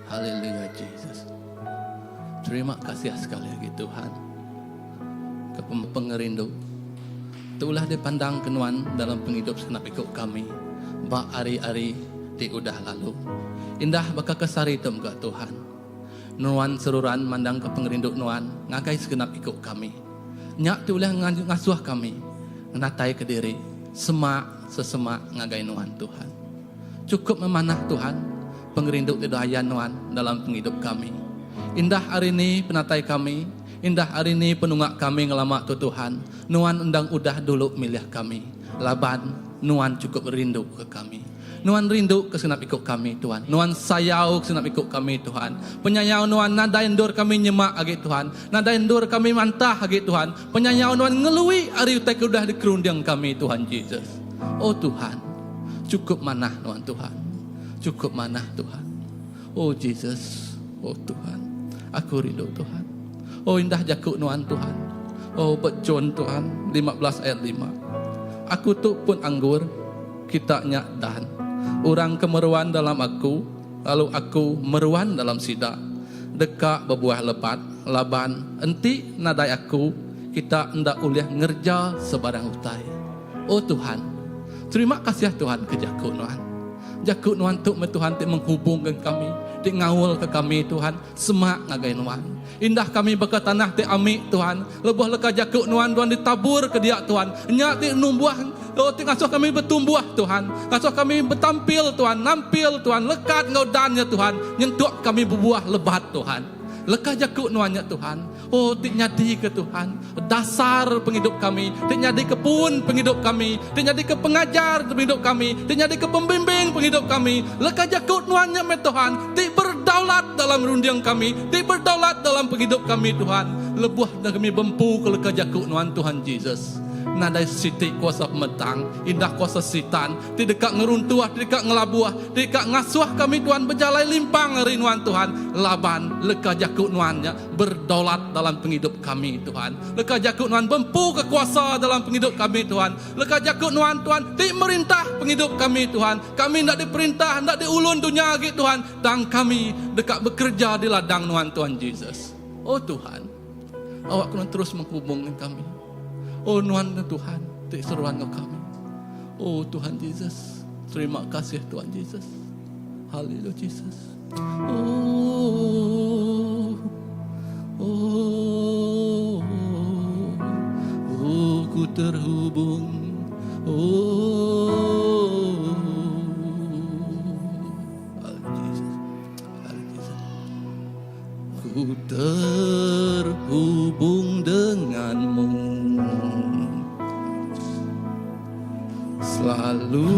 Haleluya Jesus. Terima kasih sekali lagi Tuhan. Pengerindu. Itulah dipandang kenuan dalam penghidup senap ikut kami. Ba hari-hari di udah lalu. Indah baka kesari tem ke Tuhan. Nuan seruran mandang ke pengerindu nuan. Ngagai segenap ikut kami. Nyak tulah ngasuh kami. Natai ke diri. Semak sesemak ngagai nuan Tuhan. Cukup memanah Tuhan. Pengerindu tidak nuan dalam penghidup kami. Indah hari ini penatai kami. Indah hari ini penunggak kami ngelama tu Tuhan. Nuan undang udah dulu milih kami. Laban nuan cukup rindu ke kami. Nuan rindu ke senap ikut kami Tuhan. Nuan sayau ke senap ikut kami Tuhan. Penyayau nuan nada endur kami nyemak agi Tuhan. Nada endur kami mantah agi Tuhan. Penyayau nuan ngelui hari utai udah dikerundang kami Tuhan Jesus. Oh Tuhan, cukup manah nuan Tuhan. Cukup manah Tuhan. Oh Jesus, oh Tuhan, aku rindu Tuhan. Oh indah jakuk nuan Tuhan. Oh becon Tuhan 15 ayat 5. Aku tu pun anggur kita nyak dan orang kemeruan dalam aku, lalu aku meruan dalam sida. Deka berbuah lebat, laban enti nadai aku, kita hendak uliah ngerja sebarang utai. Oh Tuhan, terima kasih Tuhan ke jakuk nuan. Jakuk nuan tu Tuhan ti menghubungkan kami, ti ngawul ke kami Tuhan, semak ngagai nuan. Indah kami baka tanah ti ami Tuhan. Lebuh leka jakuk nuan Tuhan ditabur ke dia Tuhan. Nyak ti numbuah. Oh ti ngasuh kami bertumbuh Tuhan. Ngasuh kami bertampil Tuhan. Nampil Tuhan. Lekat ngaudannya Tuhan. Nyentuk kami berbuah lebat Tuhan. Leka jakuk nuannya Tuhan. Oh ti nyadi ke Tuhan. Dasar penghidup kami. Ti nyadi ke pun penghidup kami. Ti nyadi ke pengajar penghidup kami. Ti nyadi ke pembimbing penghidup kami. Leka jakuk nuannya me Tuhan. Ti berdaulat dalam rundiang kami. Ti berdaulat dalam penghidup kami Tuhan. Lebuah dan kami bempu ke leka jakuk nuan Tuhan Jesus. Nadai siti kuasa pemetang, indah kuasa sitan, tidak ngeruntuah, tidak ngelabuah, tidak ngasuh kami Tuhan berjalai limpang rinuan Tuhan. Laban leka jakuk nuannya berdaulat dalam penghidup kami Tuhan. Leka jakuk nuan bempu kekuasa dalam penghidup kami Tuhan. Leka jakuk nuan Tuhan ti merintah penghidup kami Tuhan. Kami tidak diperintah, tidak diulun dunia lagi Tuhan. Dan kami dekat bekerja di ladang nuan Tuhan Jesus. Oh Tuhan, awak kena terus menghubungkan kami. Oh nuan Tuhan, tik seruan ke kami. Oh Tuhan Yesus, terima kasih Tuhan Yesus. Haleluya Jesus. Oh, oh, oh, ku terhubung. Oh, haleluya Jesus, haleluya Jesus. Ku terhubung denganmu. Selalu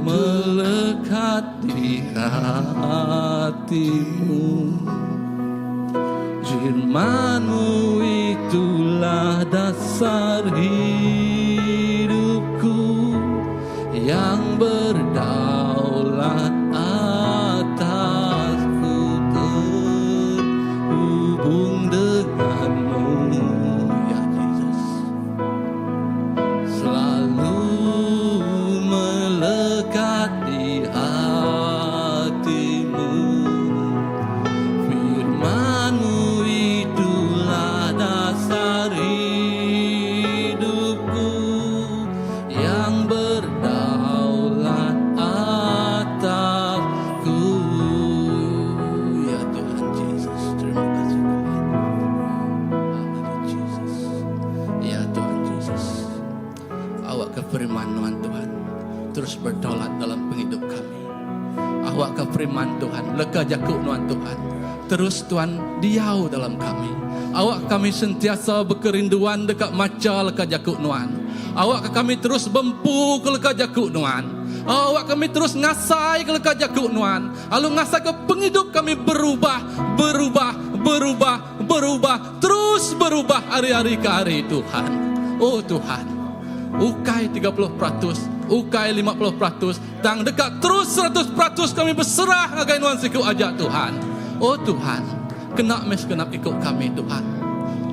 melekat di hatimu. Firman-Mu itulah dasar hidupku yang berdaulat atasku. Terhubung denganmu ya Jesus. Selalu melekat di hatimu. Firman-Mu itulah dasar hidupku yang berdaulat atasku. Ya Tuhan Yesus, terima kasih Tuhan. Haleluya Jesus. Ya Tuhan Yesus, awak kefirman-Tuhan Tuhan terus berdaulat dalam penghidup kami. Awak kefirman Tuhan, leka jakuk nuan Tuhan, terus Tuhan diau dalam kami. Awak kami sentiasa berkerinduan dekat maca leka jakuk nuan. Awak kami terus bempu ke leka jakuk nuan. Awak kami terus ngasai ke leka jakuk nuan. Lalu ngasai ke penghidup kami berubah, terus berubah hari-hari ke hari Tuhan. Oh Tuhan, ukai 30%, ukai 50%, dan dekat terus 100% kami berserah agai nuan siku ajak Tuhan. Oh Tuhan, kena mes kenap ikut kami Tuhan.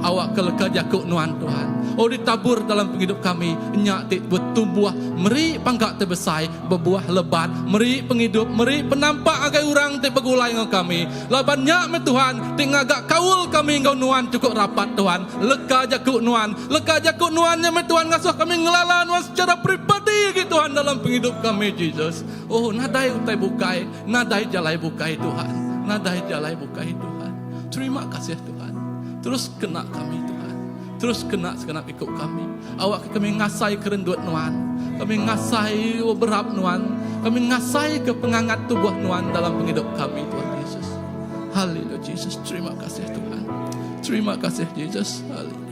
awak keleka jakuk nuan Tuhan. Oh ditabur dalam penghidup kami, nyak ti bertumbuh, meri pangkat terbesai, berbuah lebat, meri penghidup, meri penampak agai orang ti begulai ngau kami. Laban nyak me Tuhan, ti ngagak kaul kami ngau nuan cukup rapat Tuhan. Leka jakuk nuannya me Tuhan ngasuh kami ngelala nuan secara pribadi gitu Tuhan dalam penghidup kami Jesus. Oh nadai utai bukai, nadai jalai bukai Tuhan, nadai jalai bukai Tuhan. Terima kasih Tuhan. Terus kena kami Tuhan. Terus kena segenap ikut kami. Awak kami ngasai kerenduat nuan. Kami ngasai berap nuan. Kami ngasai ke pengangat tubuh nuan dalam penghidup kami Tuhan Yesus. Haleluya Jesus. Terima kasih Tuhan. Terima kasih Jesus. Haleluya.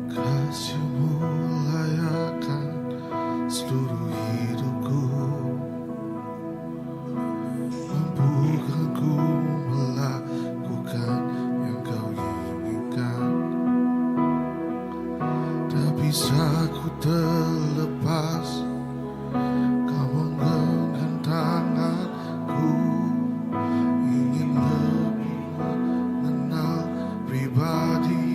Kasih-Mu layakkan seluruh hidupku, mampukan ku melakukan yang Kau inginkan. Tak bisa ku terlepas, Kau menggenggam tanganku, ingin lebih mengenal pribadi.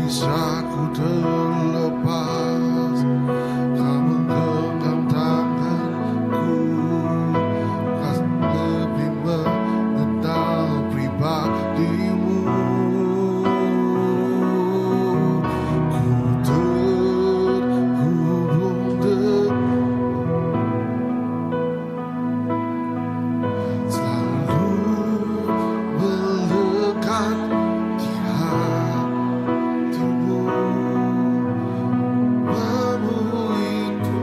bisa ku terlepas, kau menggenggam tanganku, kau lebih mengenal pribadimu. Ku terhubung selalu melekat di hatimu. Mamu itu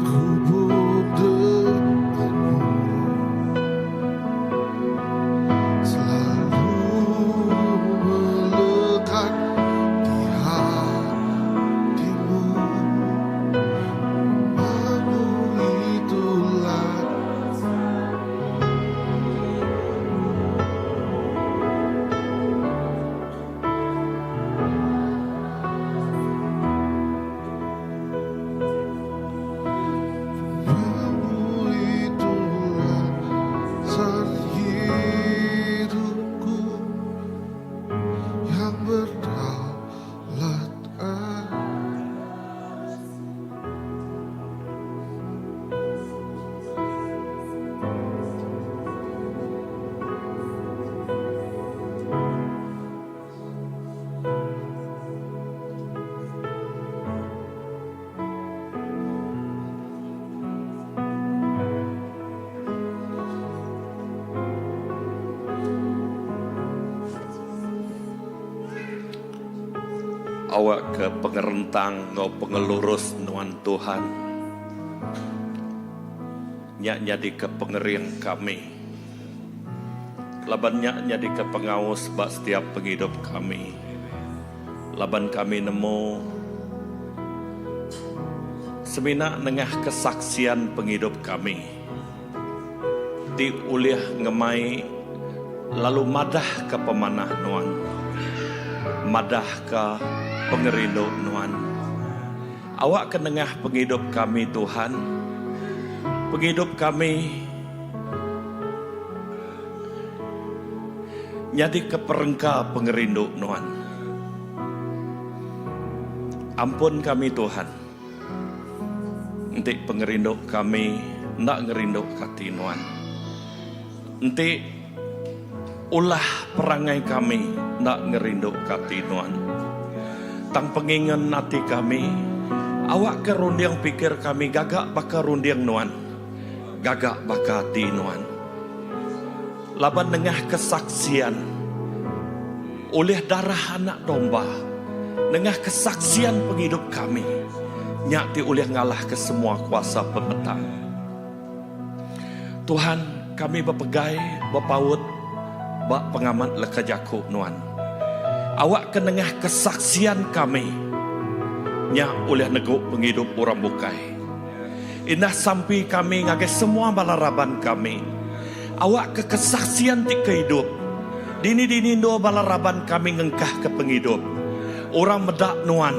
ku terhubung denganmu, selalu melekat di hatimu. Mamu itulah Mamu itulah saat hidupku yang berdaulatkan. Awak ke pengerentang ngau pengelurus nuan Tuhan. Nyak jadi ke pengering kami. Laban nyak jadi ke pengawas bak setiap penghidup kami. Laban kami nemu semina nengah kesaksian penghidup kami. Ti uliah ngemai lalu madah ke pemanah nuan. Madah ke pengerindu nuan. Awak ke nengah penghidup kami Tuhan. Penghidup kami jadi ke perengka pengerindu nuan. Ampun kami Tuhan. Enti pengerindu kami nak ngerindu kati nuan. Enti ulah perangai kami nak ngerindu kati nuan. Tang pengingan hati kami, awak ke rundiang pikir kami gagak baka rundiang nuan, gagak baka hati nuan. Laban nengah kesaksian, oleh darah anak domba, nengah kesaksian penghidup kami, nyati oleh ngalah ke semua kuasa pembentang. Tuhan, kami berpegai, berpaut, bak pengamat lekajaku nuan. Awak ke nengah kesaksian kami, nya oleh neguk penghidup orang bukai. Indah sampai kami ngagai semua balaraban kami. Awak ke kesaksian ti kehidup. Dini do balaraban kami ngengkah ke penghidup. Orang medak nuan,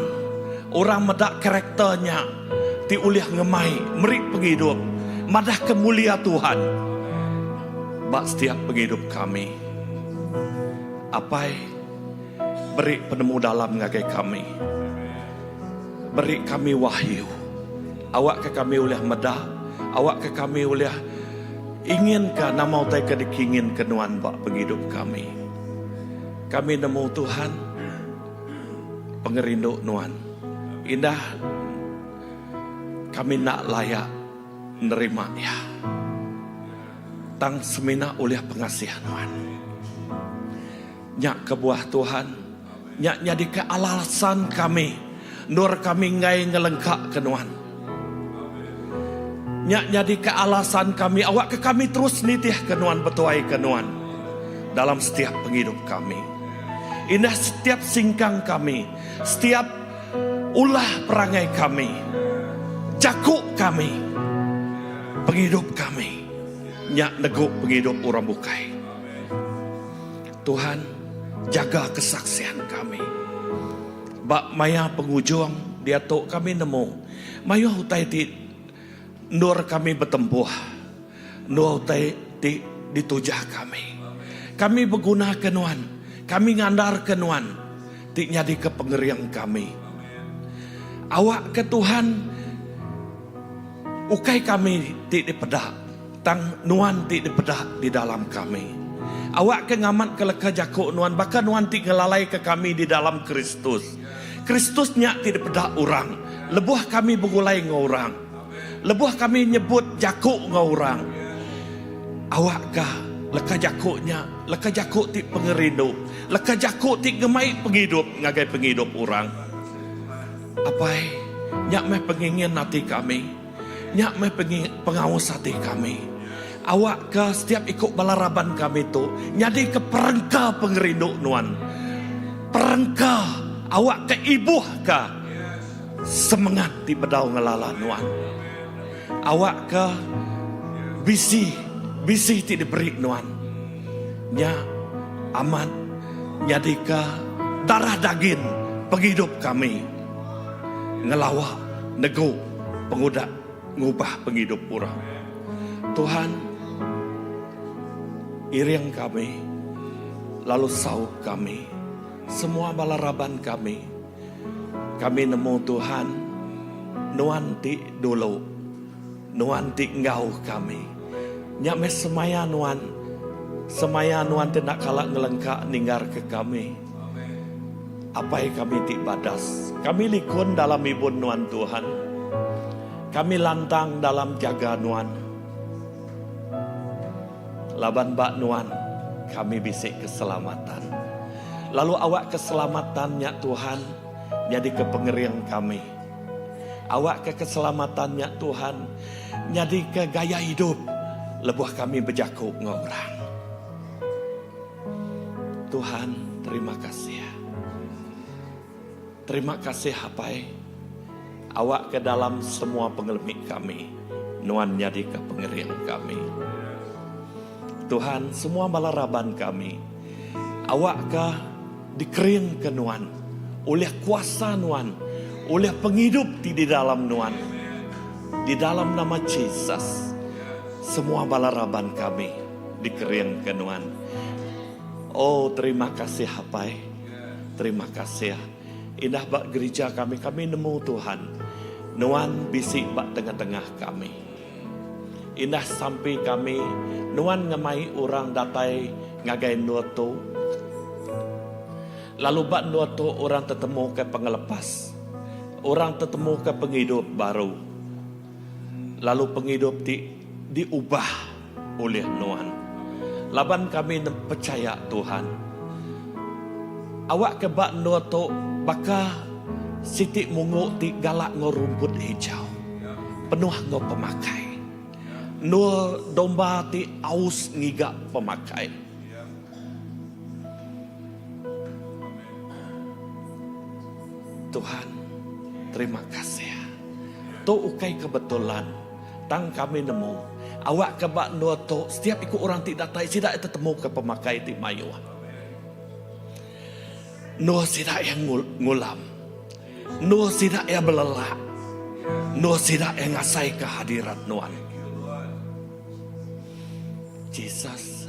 orang medak karakternya, ti uliah ngemai, merik penghidup. Madah kemulia Tuhan. Bak setiap penghidup kami. Apai beri penemu dalam ngagai kami. Beri kami wahyu. Awak ke kami oleh medah. Awak ke kami oleh inginkah nama utai ke dikingin kenuan bak penghidup kami. Kami nemu Tuhan. Pengerindu nuan. Indah. Kami nak layak nerima ya. Tang semina oleh pengasihan nuan. Nyak kebuah Tuhan. Nyak jadi ke alasan kami. Nur kami ngai ngelengkak kenuan. Nyak jadi ke alasan kami. Awak ke kami terus nitih kenuan betuai kenuan. Dalam setiap penghidup kami. Indah setiap singkang kami. Setiap ulah perangai kami. Jakuk kami. Penghidup kami. Nyak neguk penghidup orang bukai. Tuhan, jaga kesaksian kami. Bak maya pengujung dia tok kami nemu Mayu hutai ti nur kami bertempuh. Nur hutai ti ditujah kami. Kami berguna kenuan. Kami ngandar kenuan. Ti nyadi ke pengeriang kami. Awak ke Tuhan. Ukai kami ti dipedak. Tang nuan ti dipedak di dalam kami. Awak ke ngamat ke leka jakuk nuan. Bahkan nuan ti ngelalai ke kami di dalam Kristus. Kristusnya ti dipedak orang. Lebuh kami begulai ngorang. Lebuh kami nyebut jakuk ngorang. Awak kah leka jakuknya. Leka jakuk ti pengerindu. Leka jakuk ti gemai penghidup. Ngagai penghidup orang. Apai nyak meh pengingin hati kami. Nyak meh pengawas hati kami. Awak ke setiap ikut balaraban kami tu nyadi ke perengka pengerindu nuan. Perengka awak ke ibuh ke semangat di bedau ngelala nuan. Awak ke bisi ti diberi nuan. Nya aman nyadi ke darah daging penghidup kami. Ngelawa nego pengudak ngubah penghidup orang. Tuhan iring kami lalu sauk kami semua balaraban kami nemu Tuhan nuan ti dulu nuan ti ngau kami nyak mes semaya nuan tidak kalak ngelengkak ninggar ke kami. Apa yang kami ti badas. Kami likun dalam ibun nuan Tuhan. Kami lantang dalam jaga nuan. Laban bak nuan. Kami bisik keselamatan. Lalu awak keselamatannya Tuhan. Jadi ke pengeriang kami. Awak ke keselamatannya Tuhan. Jadi ke gaya hidup. Lebuh kami berjakuk ngorang. Tuhan terima kasih. Terima kasih Hapai. Awak ke dalam semua pengelemik kami. Nuan nyadi ke pengerian kami. Tuhan semua balaraban kami. Awak ke dikering ke nuan. Oleh kuasa nuan. Oleh penghidup di dalam nuan. Di dalam nama Yesus. Semua balaraban kami dikering ke nuan. Oh terima kasih Hapai. Terima kasih. Indah bak gereja kami nemu Tuhan. Nuan bisik bak tengah-tengah kami. Indah sampai kami, nuan ngemai orang datai ngagai nuoto. Lalu bak nuoto orang tetemu ke pengelepas. Orang tetemu ke penghidup baru. Lalu penghidup diubah oleh nuan. Laban kami percaya Tuhan. Awak ke bak nuoto baka sitik munguk ti galak ngorumput hijau. Penuh ngo pemakai. Nur domba ti aus ngigak pemakai. Tuhan, terima kasih. Tu ukai kebetulan. Tang kami nemu. Awak ke bak nuoto. Setiap ikut orang tidak datai. Tidak ketemu ke pemakai ti mayuan. Nuh sidak yang ngulam. Nuh sidak yang belelak. Nuh sidak yang ngasai kehadirat nuan. Jesus.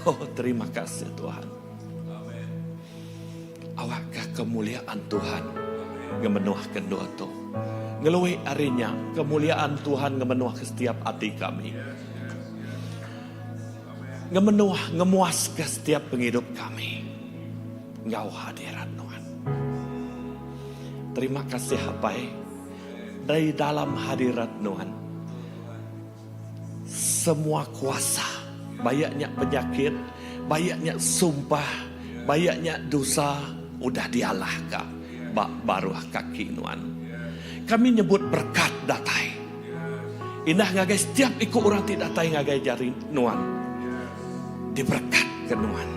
Oh terima kasih Tuhan. Awakkah kemuliaan Tuhan ngemenuhkan doa tu. Ngeluhi arinya kemuliaan Tuhan ngemenuh ke setiap hati kami. Ngemuas ke setiap penghidup kami. Ngau hadirat Tuhan. Terima kasih Hapai. Dari dalam hadirat Tuhan. Semua kuasa. Banyaknya penyakit. Banyaknya sumpah. Banyaknya dosa. Udah dialahkan. Baru kaki Tuhan. Kami nyebut berkat datai. Indah ngagai setiap ikut orang tidak datai ngagai jari Tuhan. Diberkat ke Tuhan.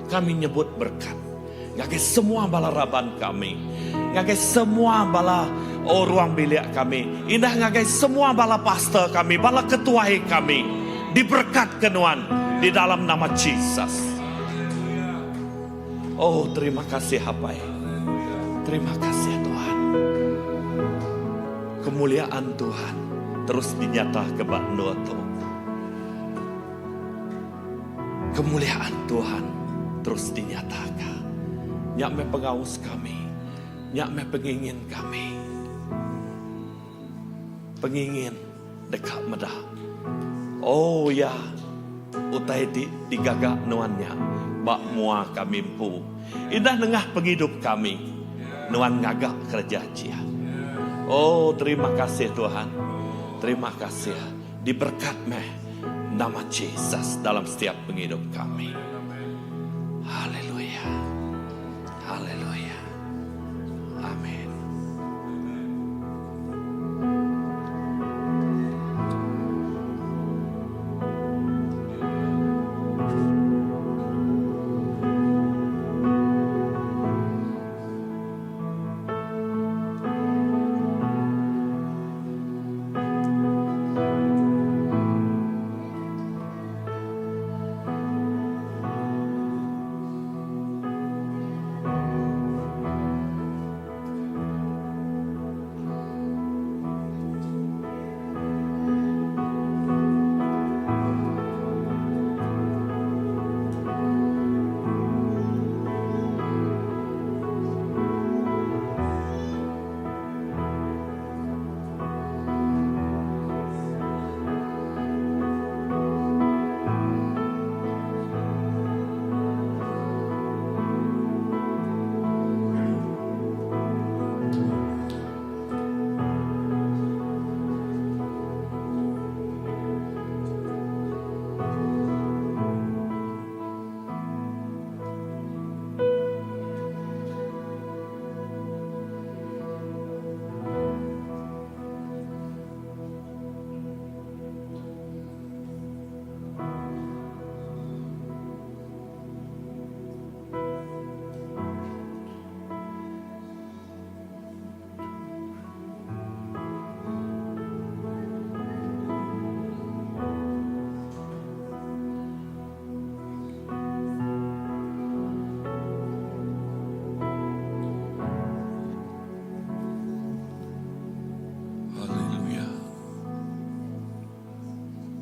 Kami nyebut berkat. Ngagai semua balaraban kami. Ngagai semua bala ruang bilik kami. Indah ngagai semua bala pastor kami. Bala ketuai kami. Diberkat ke Tuhan. Di dalam nama Jesus. Oh terima kasih Hapai. Terima kasih Tuhan. kemuliaan Tuhan terus dinyata ke bak noto. Kemuliaan Tuhan terus dinyatakan. Nyak me pengawas kami, nyak me pengingin kami, pengingin dekat medah. Oh ya, utai digagak nuannya, bak mua kami pu. Indah nengah penghidup kami, nuan ngagak kerja cia. Oh terima kasih Tuhan, terima kasih diberkat meh nama Yesus dalam setiap penghidup kami. Haleluya, haleluya, amin.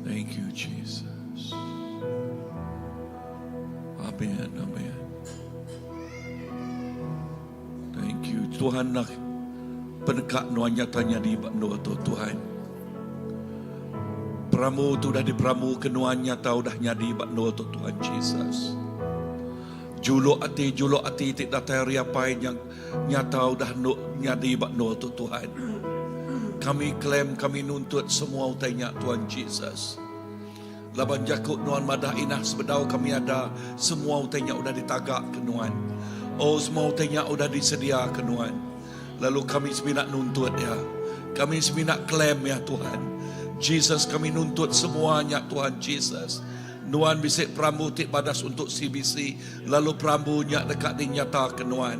Thank you, Jesus. Amen, amen. Thank you. Tuhan nak penekak nuan nyatanya di bakno tu Tuhan. Pramu tu dah diperamu kenuan nyata dah nyadi bakno tu Tuhan Jesus. Juluk ati tik datai riapai yang nyata dah nyadi bakno tu Tuhan. Kami klaim, kami nuntut semua utainya Tuhan Jesus. Laban jakut nuan madah inah sebedau kami ada, semua utainya udah ditagak ke nuan. Oh semua utainya udah disedia ke nuan. Lalu kami seminat nuntut ya. Kami seminat klaim ya Tuhan. Jesus kami nuntut semuanya Tuhan Jesus. Nuan bisik perambu tik badas untuk CBC. Lalu perambunya dekat dinyata ke nuan.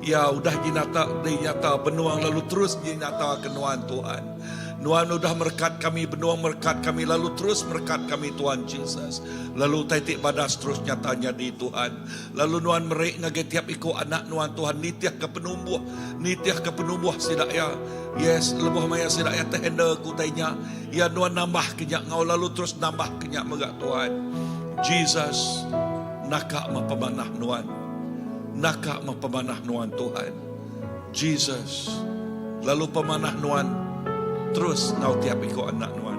Ya udah dinyata benuang lalu terus dinyata ke nuan Tuhan. Nuan udah merkat kami, benuang merkat kami, lalu terus merkat kami Tuhan Jesus. Lalu taitik badas terus nyatanya di Tuhan. Lalu nuan merik ngage tiap iko anak nuan Tuhan nitiah ke penumbuh sidak ya. Yes, lebuh maya sidak ya tehenda kutainya. Ya nuan nambah kenyak ngau lalu terus nambah kenyak megak Tuhan. Jesus nakak mapamanah nuan. Nakak mapamanah nuan Tuhan. Jesus lalu pemanah nuan terus ngau tiap iko anak nuan.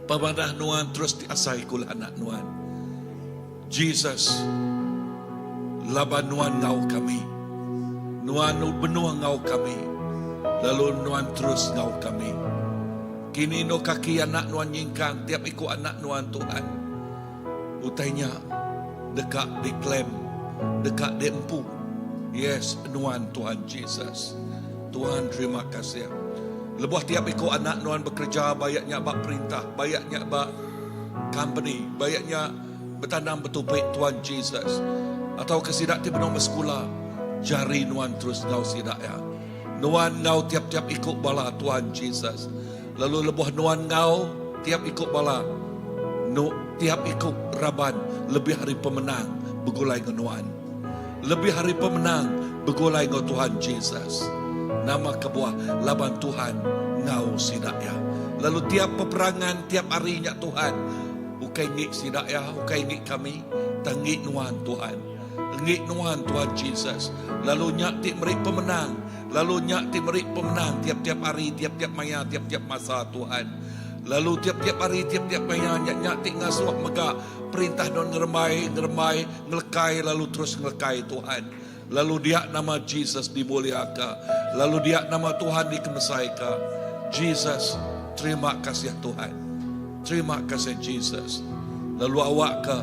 Pemanah nuan terus diasai kul anak nuan. Jesus laban nuan ngau kami. Nuan benuang ngau kami. Lalu nuan terus ngau kami. Kini no kaki anak nuan nyingkang tiap iko anak nuan Tuhan. Utainya dekat diklaim, dekat diempu. Yes, nuan Tuhan Jesus. Tuhan terima kasih. Lebuh tiap iko anak nuan bekerja, bayaknya bak perintah, bayaknya bak company, bayaknya bertanam betupik Tuhan Jesus. Atau kesidak ti benong bersekolah, jari nuan terus ngau sidak ya. Nuan ngau tiap-tiap iko bala Tuhan Jesus. Lalu lebuh nuan ngau tiap iko bala. Tiap iko raban, lebih hari pemenang begulai ke nuan. Lebih hari pemenang begulai ke Tuhan Jesus. nama kebuah laban Tuhan ngau sidaya. Lalu tiap peperangan, tiap harinya Tuhan, ukai ngik sidaya, ukai ngik kami, tangik nuan Tuhan. Ngik nuan Tuhan Jesus. Lalu nyak ti merik pemenang. Lalu nyak ti merik pemenang tiap-tiap hari, tiap-tiap maya, tiap-tiap masa Tuhan. Lalu tiap-tiap hari, tiap-tiap maya, nyak ti ngasuh mega perintah don ngeremai, ngelekai, lalu terus ngelekai Tuhan. Lalu dia nama Jesus dimuliakan. Lalu dia nama Tuhan dikemesaika. Jesus, terima kasih Tuhan. Terima kasih Jesus. Lalu awak ke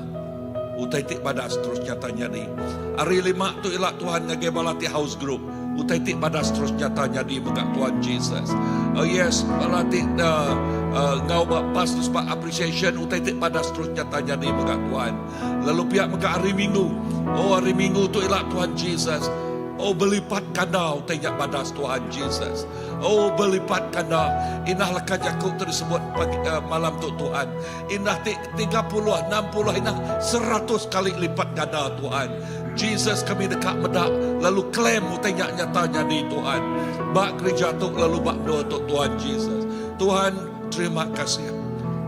utai tik badas terus nyatanya di. Hari 5 tu ilak Tuhan ngage balati house group. Utai tik badas terus nyatanya di muka Tuhan Jesus. Oh yes, balati ngau pastus pak appreciation utai tik badas terus nyatanya di muka Tuhan. Lalu pihak muka hari Minggu. Oh hari Minggu tu ilak Tuhan Jesus. Oh berlipat ganda utenyak badas Tuhan Jesus. Oh berlipat ganda. Inah lekat jakuk tersebut malam tu Tuhan. Inah 30, 60, inah 100 kali lipat ganda Tuhan. Jesus kami dekat medak. Lalu klaim utenyak nyatanya di Tuhan. Bak gereja tu lalu bak doa tu Tuhan Jesus. Tuhan terima kasih.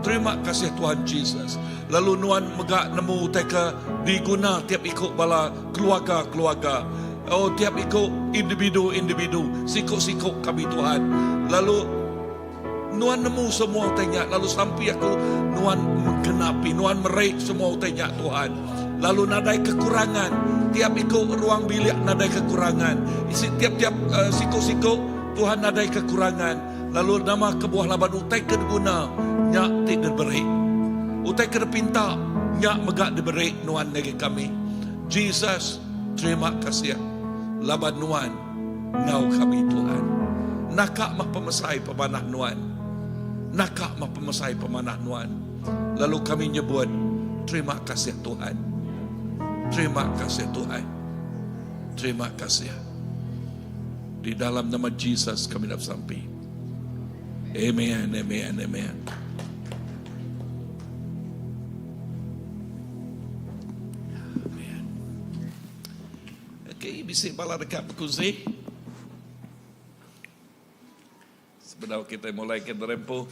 Terima kasih Tuhan Jesus. Lalu nuan megak nemu teka diguna tiap ikut bala keluarga-keluarga. Oh tiap ikut individu-individu, sikuk-sikuk kami Tuhan. Lalu nuan nemu semua tanya. Lalu sampai aku nuan menggenapi, nuan meraih semua tanya Tuhan. Lalu nadai kekurangan, tiap ikut ruang bilik nadai kekurangan. Tiap-tiap sikuk-sikuk Tuhan nadai kekurangan. Lalu nama kebuah laban utai kedeguna nyak tidak diberi. Utai kedepinta nyak megak diberi nuan negi kami. Jesus, terima kasih. Laban nuan ngau kami Tuhan. Nakak mah pemesai pemanah nuan. Nakak mah pemesai pemanah nuan. Lalu kami nyebut terima kasih Tuhan. Terima kasih Tuhan. Terima kasih. Di dalam nama Jesus kami dapat sampai. Amen, amen, amen. Okay, bisik bala dekat berkuzi. Sebenarnya kita mulai ke rempo.